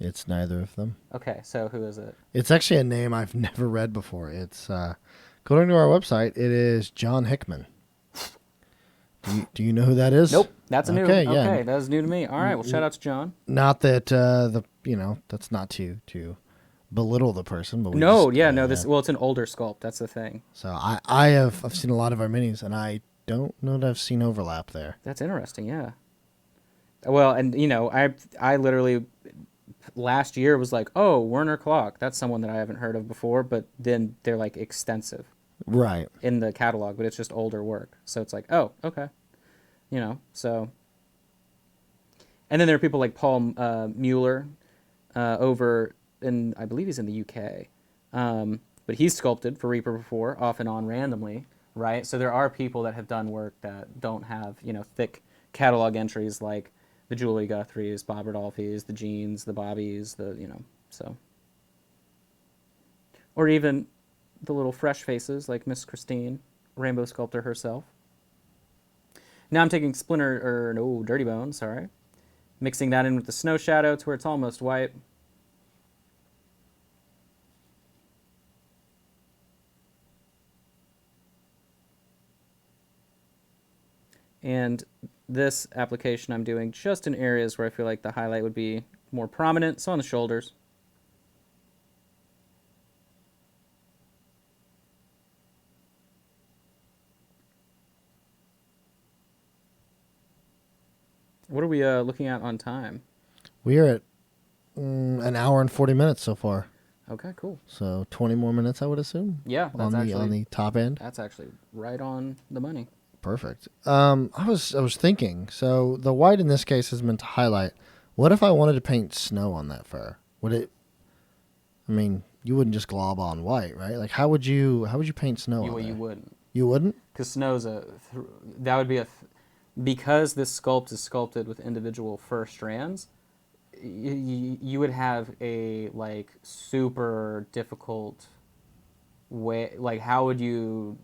It's neither of them. Okay, so who is it? It's actually a name I've never read before. It's according to our website, it is John Hickman. Do you know who that is? Nope, that's a new. Okay, yeah. Okay, that was new to me. All right, well, shout out to John. Not that that's not to belittle the person, but No, yeah, no. This well, it's an older sculpt. That's the thing. So I've seen a lot of our minis, and I don't know that I've seen overlap there. That's interesting. Yeah. Well, and I literally last year was like, oh, Werner Clock. That's someone that I haven't heard of before, but then they're like extensive Right. in the catalog, but it's just older work. So it's like, oh, okay, so. And then there are people like Paul Mueller over in, I believe he's in the UK, but he's sculpted for Reaper before, off and on randomly, right? So there are people that have done work that don't have thick catalog entries like the Julie Guthries, Bob Rodolphis, the Jeans, the Bobbies, so. Or even the little fresh faces like Miss Christine, rainbow sculptor herself. Now I'm taking Dirty Bone, sorry. Mixing that in with the Snow Shadow to where it's almost white. And this application I'm doing just in areas where I feel like the highlight would be more prominent, so on the shoulders. What are we looking at on time? We are at an hour and 40 minutes so far. Okay, cool. So 20 more minutes, I would assume. Yeah, that's on the top end. That's actually right on the money. Perfect. I was thinking. So the white in this case is meant to highlight. What if I wanted to paint snow on that fur? Would it? I mean, you wouldn't just glob on white, right? Like, how would you paint snow on there? You wouldn't. You wouldn't? Because snow's that would be because this sculpt is sculpted with individual fur strands, you would have a like super difficult way. Like, how would you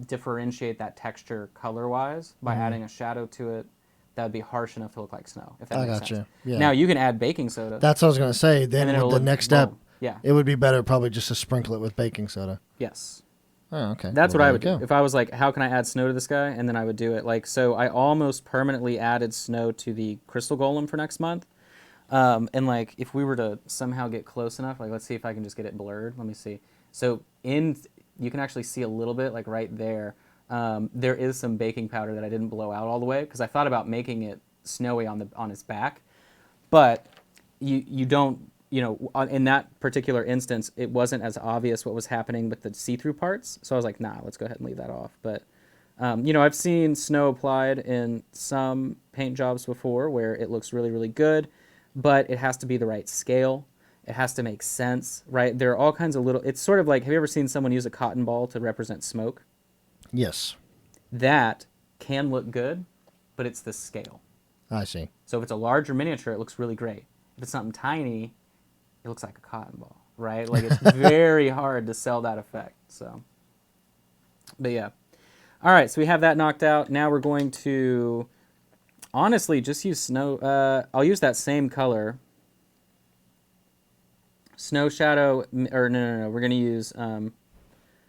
differentiate that texture color wise by adding a shadow to it? That would be harsh enough to look like snow. If that I makes gotcha. sense. Yeah. Now you can add baking soda. That's what I was gonna say. Then it'll with the look next step, boom. Yeah. it would be better probably just to sprinkle it with baking soda. Yes. Oh, okay. That's Well, what I there would you do. go. If I was like, how can I add snow to this guy? And then I would do it. Like, so I almost permanently added snow to the crystal golem for next month. And like, if we were to somehow get close enough, like, let's see if I can just get it blurred. Let me see. So you can actually see a little bit, like right there. There is some baking powder that I didn't blow out all the way because I thought about making it snowy on his back, but you don't. In that particular instance, it wasn't as obvious what was happening with the see-through parts. So I was like, nah, let's go ahead and leave that off. But, I've seen snow applied in some paint jobs before where it looks really, really good, but it has to be the right scale. It has to make sense, right? There are all kinds of it's sort of like, have you ever seen someone use a cotton ball to represent smoke? Yes. That can look good, but it's the scale. I see. So if it's a larger miniature, it looks really great. If it's something tiny, it looks like a cotton ball, right? Like, it's very hard to sell that effect. So, but yeah. All right, so we have that knocked out. Now we're going to, honestly, just use snow. I'll use that same color. Snow Shadow, or no. We're going to use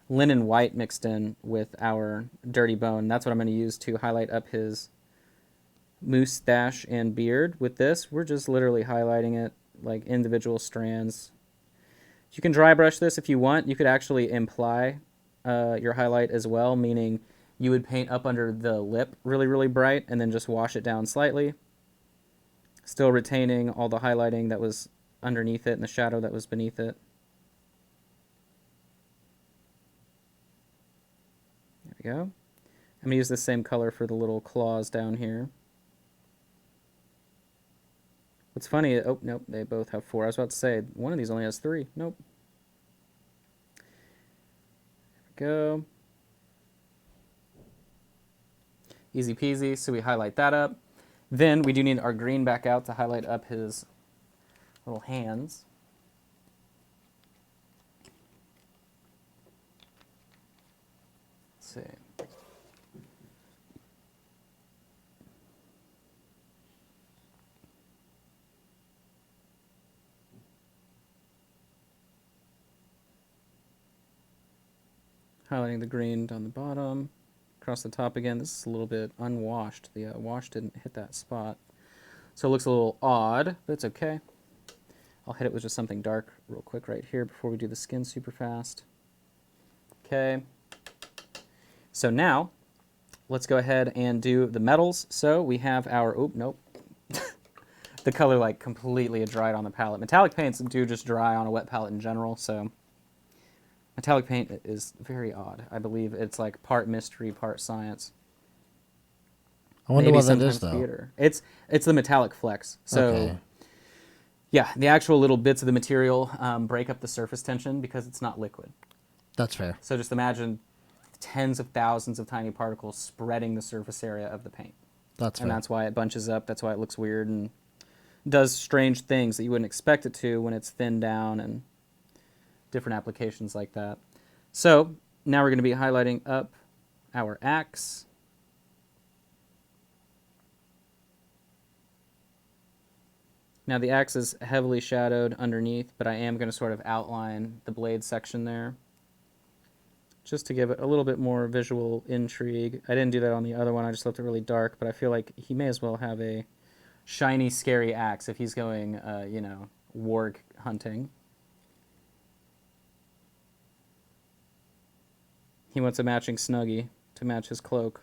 linen white mixed in with our Dirty Bone. That's what I'm going to use to highlight up his mustache and beard. With this, we're just literally highlighting it like individual strands. You can dry brush this if you want. You could actually imply your highlight as well, meaning you would paint up under the lip really, really bright and then just wash it down slightly, still retaining all the highlighting that was underneath it and the shadow that was beneath it. There we go. I'm going to use the same color for the little claws down here. What's funny, oh, nope, they both have 4. I was about to say, one of these only has 3. Nope. There we go. Easy peasy, so we highlight that up. Then we do need our green back out to highlight up his little hands. Let's see. highlighting the green down the bottom, across the top again. This is a little bit unwashed. The wash didn't hit that spot. So it looks a little odd, but it's okay. I'll hit it with just something dark real quick right here before we do the skin super fast. Okay. So now, let's go ahead and do the metals. So we have our, oh, nope. The color like completely dried on the palette. Metallic paints do just dry on a wet palette in general, so metallic paint is very odd. I believe it's like part mystery, part science. I wonder Maybe what that sometimes is, though. theater. It's the metallic flecks. So Okay. yeah, the actual little bits of the material break up the surface tension because it's not liquid. That's fair. So just imagine tens of thousands of tiny particles spreading the surface area of the paint. That's fair. And that's why it bunches up. That's why it looks weird and does strange things that you wouldn't expect it to when it's thinned down and different applications like that. So now we're going to be highlighting up our axe. Now the axe is heavily shadowed underneath, but I am going to sort of outline the blade section there just to give it a little bit more visual intrigue. I didn't do that on the other one. I just left it really dark, but I feel like he may as well have a shiny, scary axe if he's going, you know, warg hunting. He wants a matching Snuggie to match his cloak.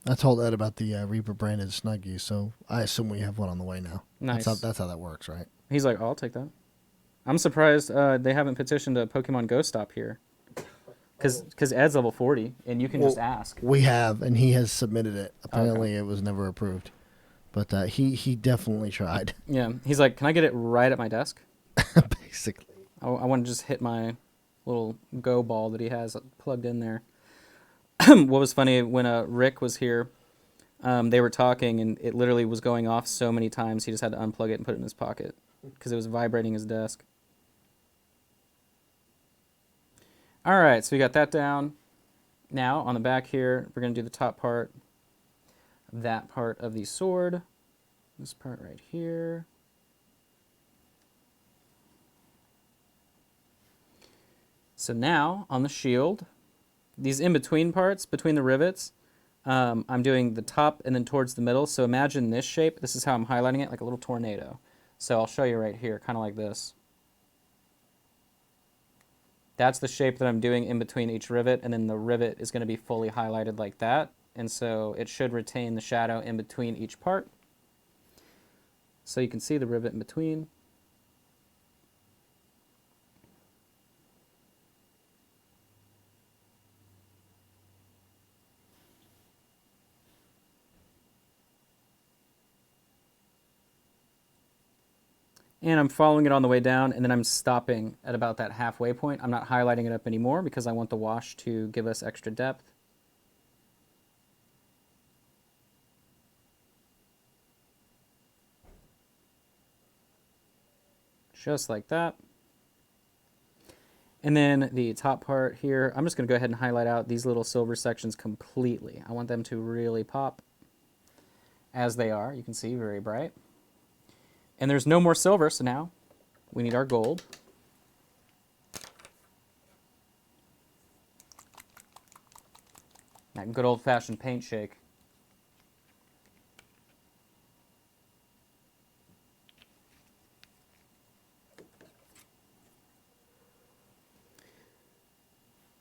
I told Ed about the Reaper branded Snuggie, so I assume we have one on the way now. Nice. That's how that works, right? He's like, oh, I'll take that. I'm surprised they haven't petitioned a Pokemon Go Stop here. Because Ed's level 40, and you can just ask. We have, and he has submitted it. Apparently, it was never approved. But he definitely tried. Yeah, he's like, can I get it right at my desk? Basically. I want to just hit my little Go ball that he has plugged in there. What was funny, when Rick was here, they were talking, and it literally was going off so many times, he just had to unplug it and put it in his pocket because it was vibrating his desk. All right, so we got that down. Now, on the back here, we're going to do the top part, that part of the sword, this part right here. So now, on the shield, these in-between parts, between the rivets, I'm doing the top and then towards the middle. So imagine this shape. This is how I'm highlighting it, like a little tornado. So I'll show you right here, kind of like this. That's the shape that I'm doing in between each rivet, and then the rivet is going to be fully highlighted like that. And so it should retain the shadow in between each part. So you can see the rivet in between. And I'm following it on the way down, and then I'm stopping at about that halfway point. I'm not highlighting it up anymore because I want the wash to give us extra depth. Just like that. And then the top part here, I'm just going to go ahead and highlight out these little silver sections completely. I want them to really pop as they are. You can see, very bright. And there's no more silver, so now we need our gold. That good old-fashioned paint shake.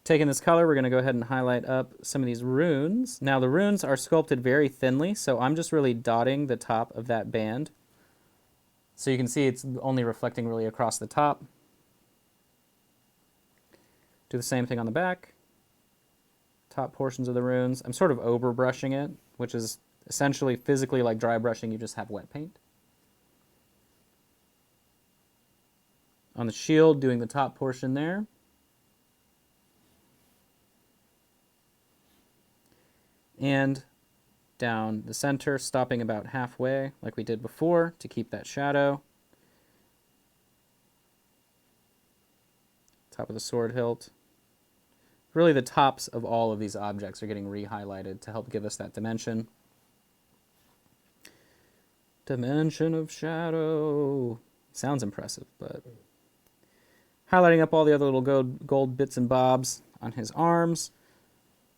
Taking this color, we're going to go ahead and highlight up some of these runes. Now, the runes are sculpted very thinly, so I'm just really dotting the top of that band. So you can see it's only reflecting really across the top. Do the same thing on the back. Top portions of the runes. I'm sort of over brushing it, which is essentially physically like dry brushing, you just have wet paint. On the shield, doing the top portion there. And down the center, stopping about halfway like we did before to keep that shadow. Top of the sword hilt. Really the tops of all of these objects are getting re-highlighted to help give us that dimension. Dimension of shadow. Sounds impressive, but Highlighting up all the other little gold bits and bobs on his arms.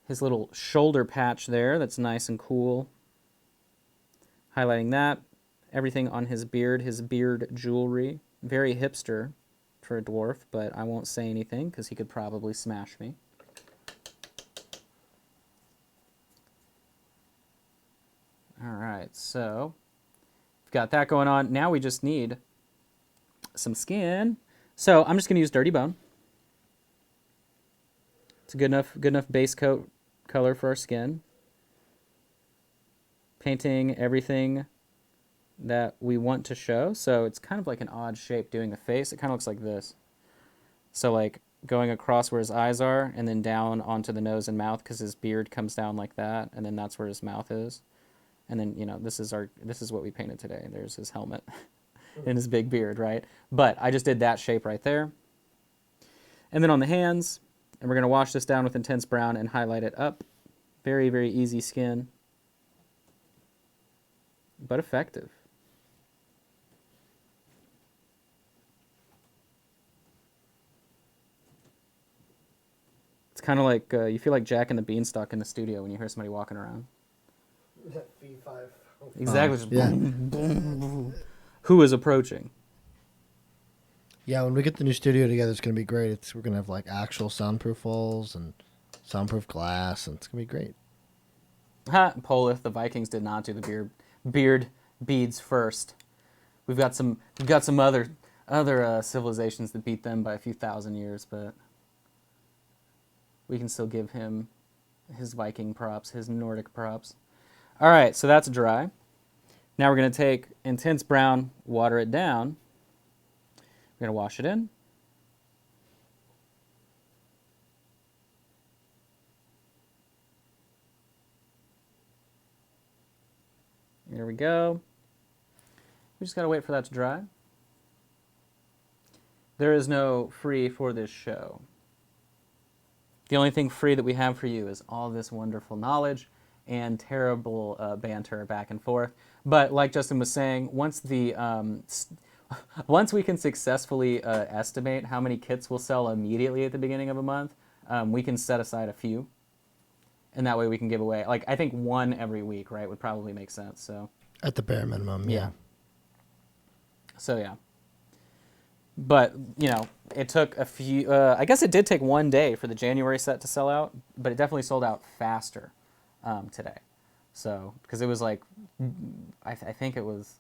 His little shoulder patch there, that's nice and cool. Highlighting that. Everything on his beard jewelry. Very hipster for a dwarf, but I won't say anything because he could probably smash me. All right, so we've got that going on. Now we just need some skin. So I'm just going to use Dirty Bone. It's a good enough base coat color for our skin. Painting everything that we want to show. So it's kind of like an odd shape doing the face. It kind of looks like this. So like going across where his eyes are and then down onto the nose and mouth because his beard comes down like that, and then that's where his mouth is. And then, you know, this is what we painted today. There's his helmet and his big beard, right? But I just did that shape right there. And then on the hands, and we're going to wash this down with intense brown and highlight it up. Very, very easy skin, but effective. It's kind of like, you feel like Jack and the Beanstalk in the studio when you hear somebody walking around. V5. Exactly. Just Yeah. boom, boom, boom. Who is approaching? Yeah, when we get the new studio together, it's going to be great. We're going to have like actual soundproof walls and soundproof glass, and it's going to be great. Ha! Polith, the Vikings did not do the beard beads first. We've got some other civilizations that beat them by a few thousand years, but we can still give him his Viking props, his Nordic props. All right, so that's dry. Now we're going to take intense brown, water it down. We're going to wash it in. There we go. We just got to wait for that to dry. There is no free for this show. The only thing free that we have for you is all this wonderful knowledge and terrible banter back and forth. But like Justin was saying, once we can successfully estimate how many kits we'll sell immediately at the beginning of a month, we can set aside a few. And that way we can give away, like, I think one every week, right, would probably make sense. So At the bare minimum, yeah. So, yeah. But, you know, it took a few, I guess it did take one day for the January set to sell out, but it definitely sold out faster today. So, because it was like, I think it was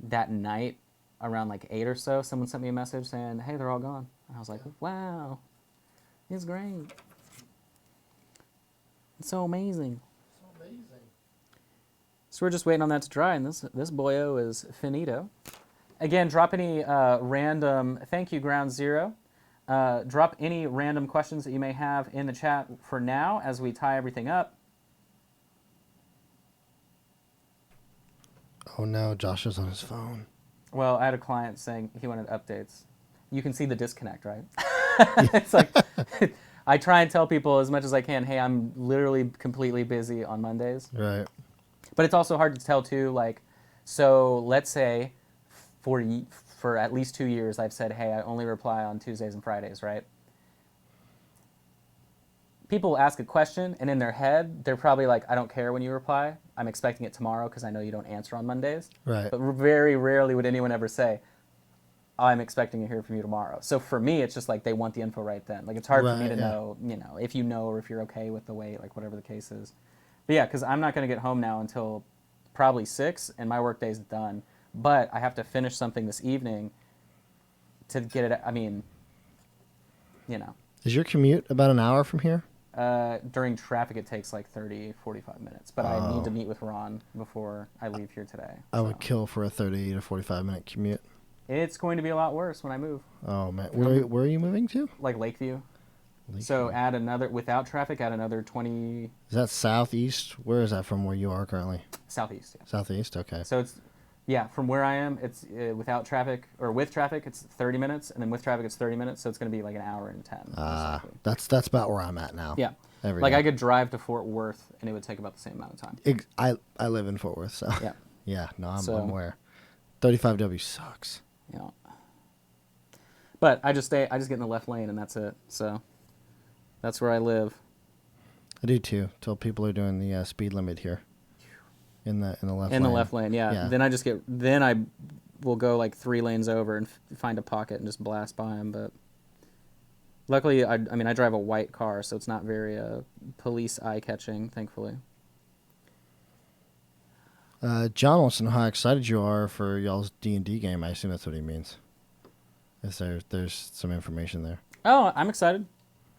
that night around like 8 or so, someone sent me a message saying, hey, they're all gone. And I was like, wow, it's great. It's so amazing. So we're just waiting on that to dry, and this boyo is finito. Again, drop any random, thank you, Ground Zero. Drop any random questions that you may have in the chat for now as we tie everything up. Oh no, Josh is on his phone. Well, I had a client saying he wanted updates. You can see the disconnect, right? It's like, I try and tell people as much as I can, hey, I'm literally completely busy on Mondays. Right. But it's also hard to tell too, like, so let's say for at least 2 years I've said, hey, I only reply on Tuesdays and Fridays, right? People ask a question, and in their head, they're probably like, I don't care when you reply. I'm expecting it tomorrow because I know you don't answer on Mondays. Right. But very rarely would anyone ever say, I'm expecting to hear from you tomorrow. So for me, it's just like they want the info right then. Like, it's hard for me to know, you know, if you know or if you're okay with the wait, like whatever the case is. But yeah, because I'm not going to get home now until probably 6, and my work day's done. But I have to finish something this evening to get it. I mean, you know. Is your commute about an hour from here? During traffic, it takes like 30, 45 minutes. But I need to meet with Ron before I leave here today. I would kill for a 30 to 45-minute commute. It's going to be a lot worse when I move. Oh, man. Where are you moving to? Like Lakeview. So add another, without traffic, add another 20. Is that southeast? Where is that from where you are currently? Southeast, yeah. Southeast, okay. So it's, yeah, from where I am, it's without traffic, or with traffic, it's 30 minutes, and then with traffic, it's 30 minutes, so it's going to be like an hour and 10. That's about where I'm at now. Yeah. Every like day. I could drive to Fort Worth, and it would take about the same amount of time. I live in Fort Worth, so. Yeah. Yeah, no, I'm aware. 35W sucks. Yeah. But I just get in the left lane and that's it. So that's where I live. I do too. Till people are doing the speed limit here. In the left lane. In the left lane, yeah. Then I will go like 3 lanes over and find a pocket and just blast by them. But luckily, I drive a white car, so it's not very police eye catching, thankfully. John wants to know how excited you are for y'all's D&D game. I assume that's what he means. There's some information there. Oh, I'm excited.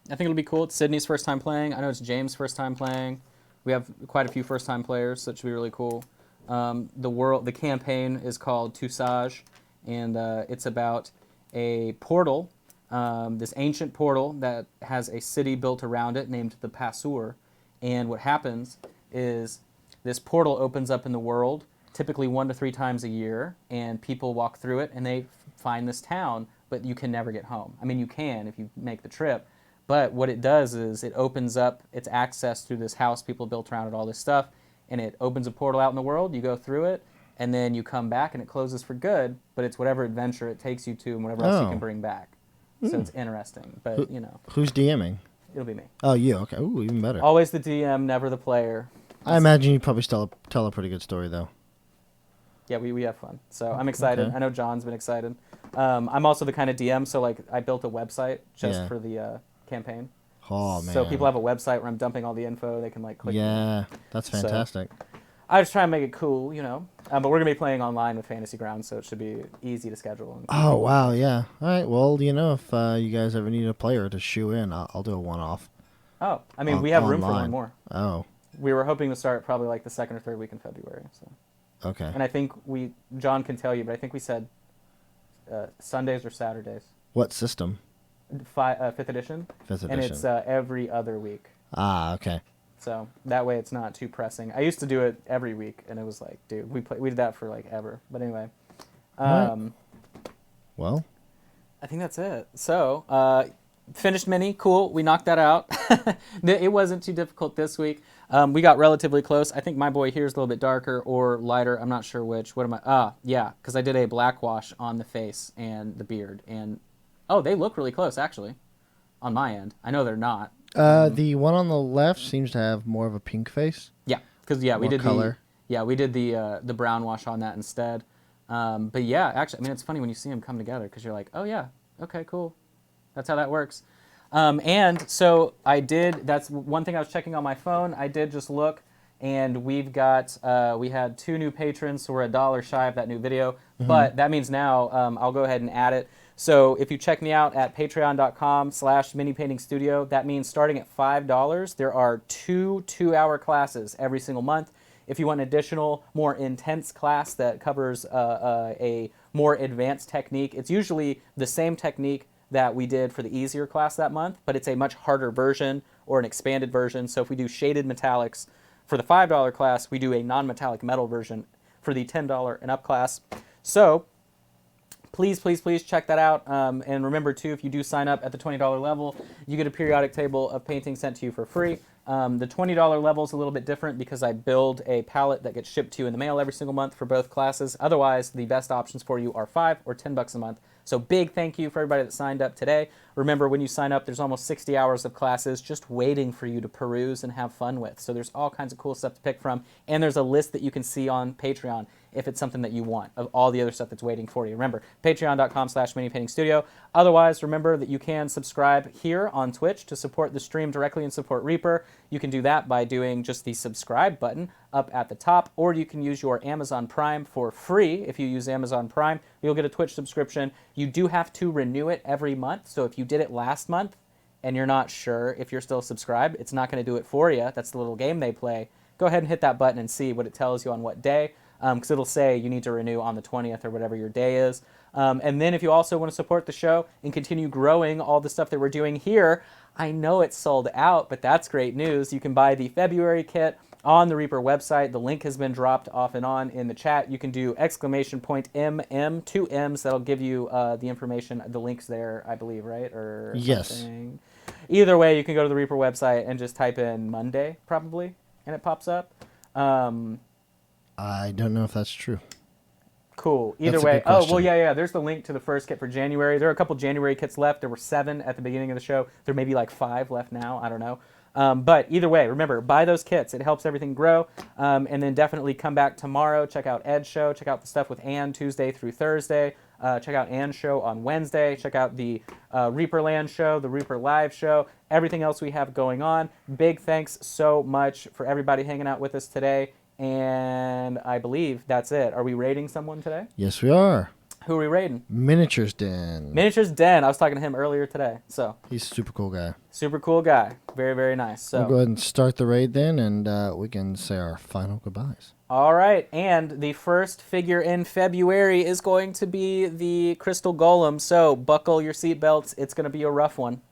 I think it'll be cool. It's Sydney's first time playing. I know it's James' first time playing. We have quite a few first time players, so it should be really cool. The campaign is called Tusage, and it's about a portal, this ancient portal that has a city built around it named the Passur. And what happens is this portal opens up in the world, typically 1 to 3 times a year, and people walk through it and they find this town, but you can never get home. I mean, you can if you make the trip, but what it does is it opens up its access through this house people built around it, all this stuff, and it opens a portal out in the world, you go through it, and then you come back and it closes for good, but it's whatever adventure it takes you to and whatever else you can bring back. So it's interesting, but Who's DMing? It'll be me. Oh, you, okay. Ooh, even better. Always the DM, never the player. I imagine you probably still tell a pretty good story, though. Yeah, we have fun. So I'm excited. Okay. I know John's been excited. I'm also the kind of DM, so like I built a website just for the campaign. Oh, man. So people have a website where I'm dumping all the info. They can like click. Yeah, that's fantastic. So I just try and make it cool, But we're going to be playing online with Fantasy Grounds, so it should be easy to schedule. Oh, wow, yeah. All right, well, if you guys ever need a player to shoe in, I'll do a one-off. Oh, I mean, we have room for one more. Oh. We were hoping to start probably like the 2nd or 3rd week in February. So. Okay. And I think John can tell you, but I think we said Sundays or Saturdays. What system? 5th edition. 5th edition. And it's every other week. Ah, okay. So that way it's not too pressing. I used to do it every week, and it was like, dude, we did that for like ever. But anyway. Right. Well. I think that's it. So, finished mini, cool. We knocked that out. It wasn't too difficult this week. We got relatively close. I think my boy here is a little bit darker or lighter. I'm not sure which. What am I? Yeah, because I did a black wash on the face and the beard. And, they look really close, actually, on my end. I know they're not. The one on the left seems to have more of a pink face. Yeah, because, we did color. We did the brown wash on that instead. But, yeah, actually, I mean, it's funny when you see them come together because you're like, oh, yeah, okay, cool. That's how that works. And so that's one thing I was checking on my phone. I did just look, and we had 2 new patrons, so we're $1 shy of that new video. Mm-hmm. But that means now I'll go ahead and add it. So if you check me out at patreon.com/minipaintingstudio, that means starting at $5, there are 2 2-hour classes every single month. If you want an additional, more intense class that covers a more advanced technique, it's usually the same technique that we did for the easier class that month, but it's a much harder version or an expanded version. So if we do shaded metallics for the $5 class, we do a non-metallic metal version for the $10 and up class. So please, please, please check that out. And remember, too, if you do sign up at the $20 level, you get a periodic table of paintings sent to you for free. The $20 level is a little bit different because I build a palette that gets shipped to you in the mail every single month for both classes. Otherwise, the best options for you are $5 or $10 a month. So big thank you for everybody that signed up today. Remember, when you sign up, there's almost 60 hours of classes just waiting for you to peruse and have fun with. So there's all kinds of cool stuff to pick from. And there's a list that you can see on Patreon if it's something that you want of all the other stuff that's waiting for you. Remember, patreon.com/minipaintingstudio. Otherwise, remember that you can subscribe here on Twitch to support the stream directly and support Reaper. You can do that by doing just the subscribe button up at the top, or you can use your Amazon Prime for free. If you use Amazon Prime, you'll get a Twitch subscription. You do have to renew it every month, so if you did it last month and you're not sure if you're still subscribed, it's not going to do it for you. That's the little game they play. Go ahead and hit that button and see what it tells you on what day, because it'll say you need to renew on the 20th or whatever your day is. And then if you also want to support the show and continue growing all the stuff that we're doing here, I know it's sold out, but that's great news. You can buy the February kit on the Reaper website. The link has been dropped off and on in the chat. You can do !MM, 2 M's. That'll give you the information. The link's there, I believe, right? Or yes. Something. Either way, you can go to the Reaper website and just type in Monday, probably, and it pops up. I don't know if that's true. Cool. Either That's a way. good Oh, well, question. yeah. There's the link to the first kit for January. There are a couple January kits left. There were 7 at the beginning of the show. There may be like 5 left now. I don't know. But either way, remember, buy those kits. It helps everything grow. And then definitely come back tomorrow. Check out Ed's show. Check out the stuff with Ann Tuesday through Thursday. Check out Ann's show on Wednesday. Check out the Reaperland show, the Reaper Live show, everything else we have going on. Big thanks so much for everybody hanging out with us today. And I believe that's it. Are we rating someone today? Yes, we are. Who are we rating? Miniatures Den. Miniatures Den. I was talking to him earlier today. So He's a super cool guy. super cool guy. Very, very nice. So We'll go ahead and start the raid then, and we can say our final goodbyes. all right. And the first figure in February is going to be the Crystal Golem. So buckle your seatbelts. It's going to be a rough one.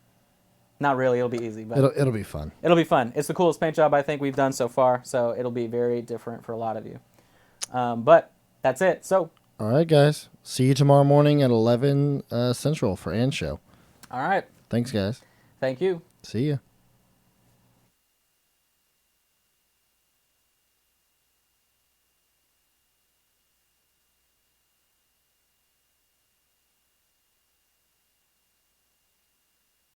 Not really. It'll be easy, but It'll be fun. it'll be fun. It's the coolest paint job I think we've done so far. So it'll be very different for a lot of you. But that's it. So All right, guys. See you tomorrow morning at 11 Central for Ann's show. all right. Thanks, guys. Thank you. See ya.